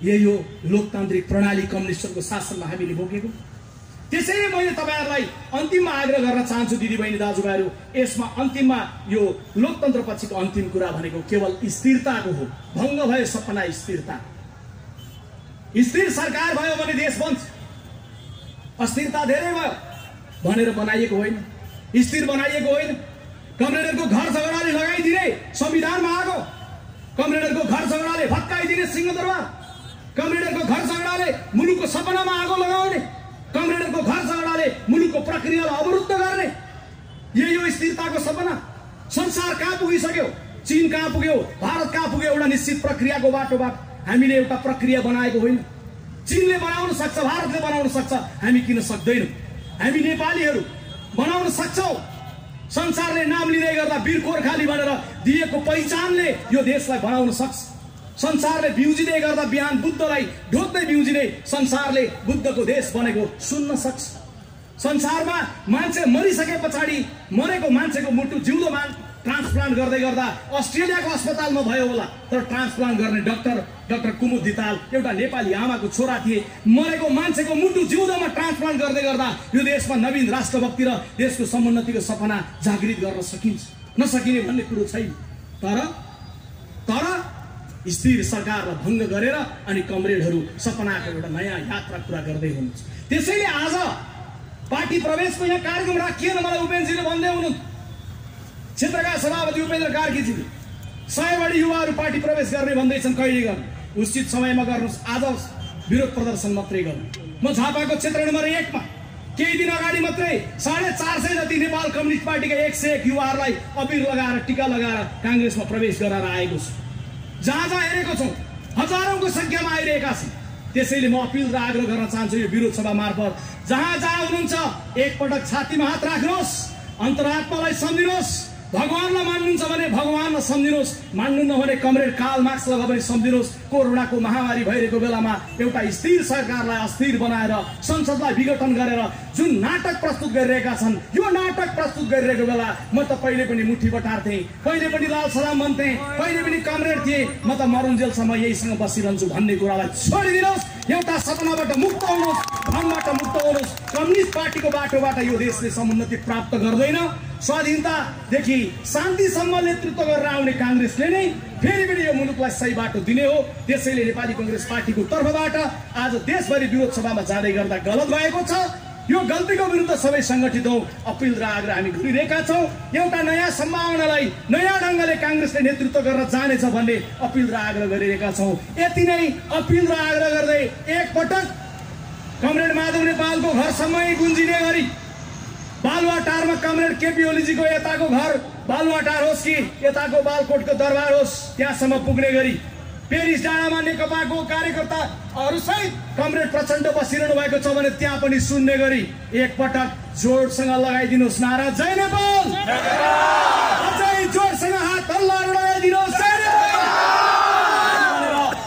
S1: यही हो लोकतान्त्रिक प्रणाली, कम्युनिस्टहरूको शासनमा हामीले भोगेको। त्यसैले मैले तपाईँहरूलाई अन्तिममा आग्रह गर्न चाहन्छु दिदीबहिनी दाजुभाइहरू, यसमा अन्तिममा यो लोकतन्त्र पछिको अन्तिम कुरा भनेको केवल स्थिरताको हो। भङ्ग भयो सपना स्थिरता। स्थिर सरकार भयो भने देश बन्छ। अस्थिरता धेरै भयो भनेर बनाइएको होइन, स्थिर बनाइएको होइन। कमरेडरको घर झगडाले लगाइदिने संविधानमा आगो, कमरेडरको घर झगडाले भत्काइदिने सिंहदरबार, कमरेडरको घर झगडाले मुलुकको सपनामा आगो लगाउने, कमरेडरको घर झगडाले मुलुकको प्रक्रियालाई अवरुद्ध गर्ने। यही हो स्थिरताको सपना। संसार कहाँ पुगिसक्यो? चीन कहाँ पुग्यो? भारत कहाँ पुग्यो? एउटा निश्चित प्रक्रियाको बाटोबाट। हामीले एउटा प्रक्रिया बनाएको होइन। चीनले बनाउन सक्छ, भारतले बनाउन सक्छ, हामी किन सक्दैनौँ? हामी नेपालीहरू बनाउन सक्छौँ। संसारले नाम लिँदै गर्दा वीर गोर्खाली भनेर दिएको पहिचानले यो देशलाई बनाउन सक्छ। संसारले बिउजिँदै गर्दा बिहान बुद्धलाई ढोक्दै बिउजिँदै संसारले बुद्धको देश बनेको सुन्न सक्छ। संसारमा मान्छे मरिसके पछाडि मरेको मान्छेको मुटु जिउँदो ट्रान्सप्लान्ट गर्दै गर्दा अस्ट्रेलियाको अस्पतालमा भयो होला, तर ट्रान्सप्लान्ट गर्ने डाक्टर कुमुद धिताल एउटा नेपाली आमाको छोरा थिए। मरेको मान्छेको मुटु जिउँदोमा ट्रान्सप्लान्ट गर्दै गर्दा यो देशमा नवीन राष्ट्रभक्ति र देशको समुन्नतिको सपना जागृत गर्न सकिन्छ, नसकिने भन्ने कुरो छैन। तर स्थिर सरकारलाई भङ्ग गरेर अनि कमरेडहरू सपनाको एउटा नयाँ यात्रा पुरा गर्दै हुनुहुन्छ। त्यसैले आज पार्टी प्रवेशको यहाँ कार्यक्रम राखिएन। मलाई उपेन्द्रजीले भन्दै हुनुहुन्छ, क्षेत्रका सभापति उपेन्द्र कार्कीजीले 100 बढी युवाहरू पार्टी प्रवेश गर्ने भन्दैछन्। कहिले गर्नु? उचित समयमा गर्नुहोस्। आज विरोध प्रदर्शन मात्रै गर्नु। म झापाको क्षेत्र नम्बर 1 मा केही दिन अगाडि मात्रै 450 जति नेपाल कम्युनिस्ट पार्टीका 101 युवाहरूलाई अबिर लगाएर टिका लगाएर काङ्ग्रेसमा प्रवेश गराएर आएको छु। जहाँ जहाँ हेरेको छौँ हजारौंको संख्यामा आइरहेका छन्। त्यसैले म अपिल र आग्रह गर्न चाहन्छु यो विरोध सभा मार्फत, जहाँ जहाँ हुनुहुन्छ एकपटक छातीमा हात राख्नुहोस्, अन्तरात्मालाई सम्झिनुहोस्। भगवानलाई मान्नुहुन्छ भने भगवानलाई सम्झिनुहोस्, मान्नुहुन्न भने कमरेड कार्ल मार्क्सलाई पनि सम्झिनुहोस्। कोरोनाको महामारी भइरहेको बेलामा एउटा स्थिर सरकारलाई अस्थिर बनाएर संसदलाई विघटन गरेर जुन नाटक प्रस्तुत गरिरहेका छन्, यो नाटक प्रस्तुत गरिरहेको बेला म त पहिले पनि मुठी बटार्थेँ, पहिले पनि लाल सलाम भन्थेँ, पहिले पनि कमरेड थिएँ, म त मरुन्जेलसम्म यहीसँग बसिरहन्छु भन्ने कुरालाई छोडिदिनुहोस्। एउटा सपनाबाट मुक्त हुनुहोस्, भ्रमबाट मुक्त हुनुहोस्। कम्युनिस्ट पार्टीको बाटोबाट यो देशले समुन्नति प्राप्त गर्दैन।
S3: स्वाधीनतादेखि शान्तिसम्म नेतृत्व गरेर आउने काङ्ग्रेसले नै फेरि पनि यो मुलुकलाई सही बाटो दिने हो। त्यसैले नेपाली काङ्ग्रेस पार्टीको तर्फबाट आज देशभरि विरोध सभामा जाँदै गर्दा गलत भएको छ। यो गल्तीको विरुद्ध सबै सङ्गठित हौ, अपिल र आग्रह हामी गरिरहेका छौँ। एउटा नयाँ सम्भावनालाई नयाँ ढङ्गले काङ्ग्रेसले नेतृत्व गरेर जानेछ भन्ने अपिल र आग्रह गरिरहेका छौँ। यति नै अपिल र आग्रह गर्दै एकपटक कमरेड माधव नेपालको घरसम्मै गुन्जिने गरी बालुवाटारमा कमरेड केपी ओलीजीको यताको घर बालुवाटार होस् कि यताको बालकोटको दरबार होस् त्यहाँसम्म पुग्ने गरी पेरिस डाँडामा नेकपाको कार्यकर्ताहरूसहित कमरेड प्रचण्ड बसिरहनु भएको छ भने त्यहाँ पनि सुन्ने गरी एकपटक जोडसँग लगाइदिनुहोस् नारा जय नेपाल, अझै जोडसँग हात तल्लाहरू लगाइदिनुहोस् जय नेपाल।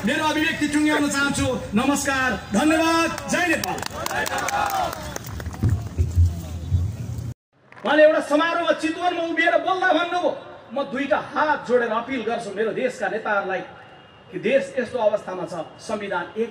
S3: मेरो अभिव्यक्ति टुङ्ग्याउन चाहन्छु। नमस्कार, धन्यवाद, जय नेपाल।
S1: उहाँले एउटा समारोहमा चितवनमा उभिएर बोल्दा भन्नुभयो, म दुईटा हात जोडेर अपिल गर्छु मेरो देशका नेताहरूलाई कि देश यस्तो अवस्थामा छ, संविधान एक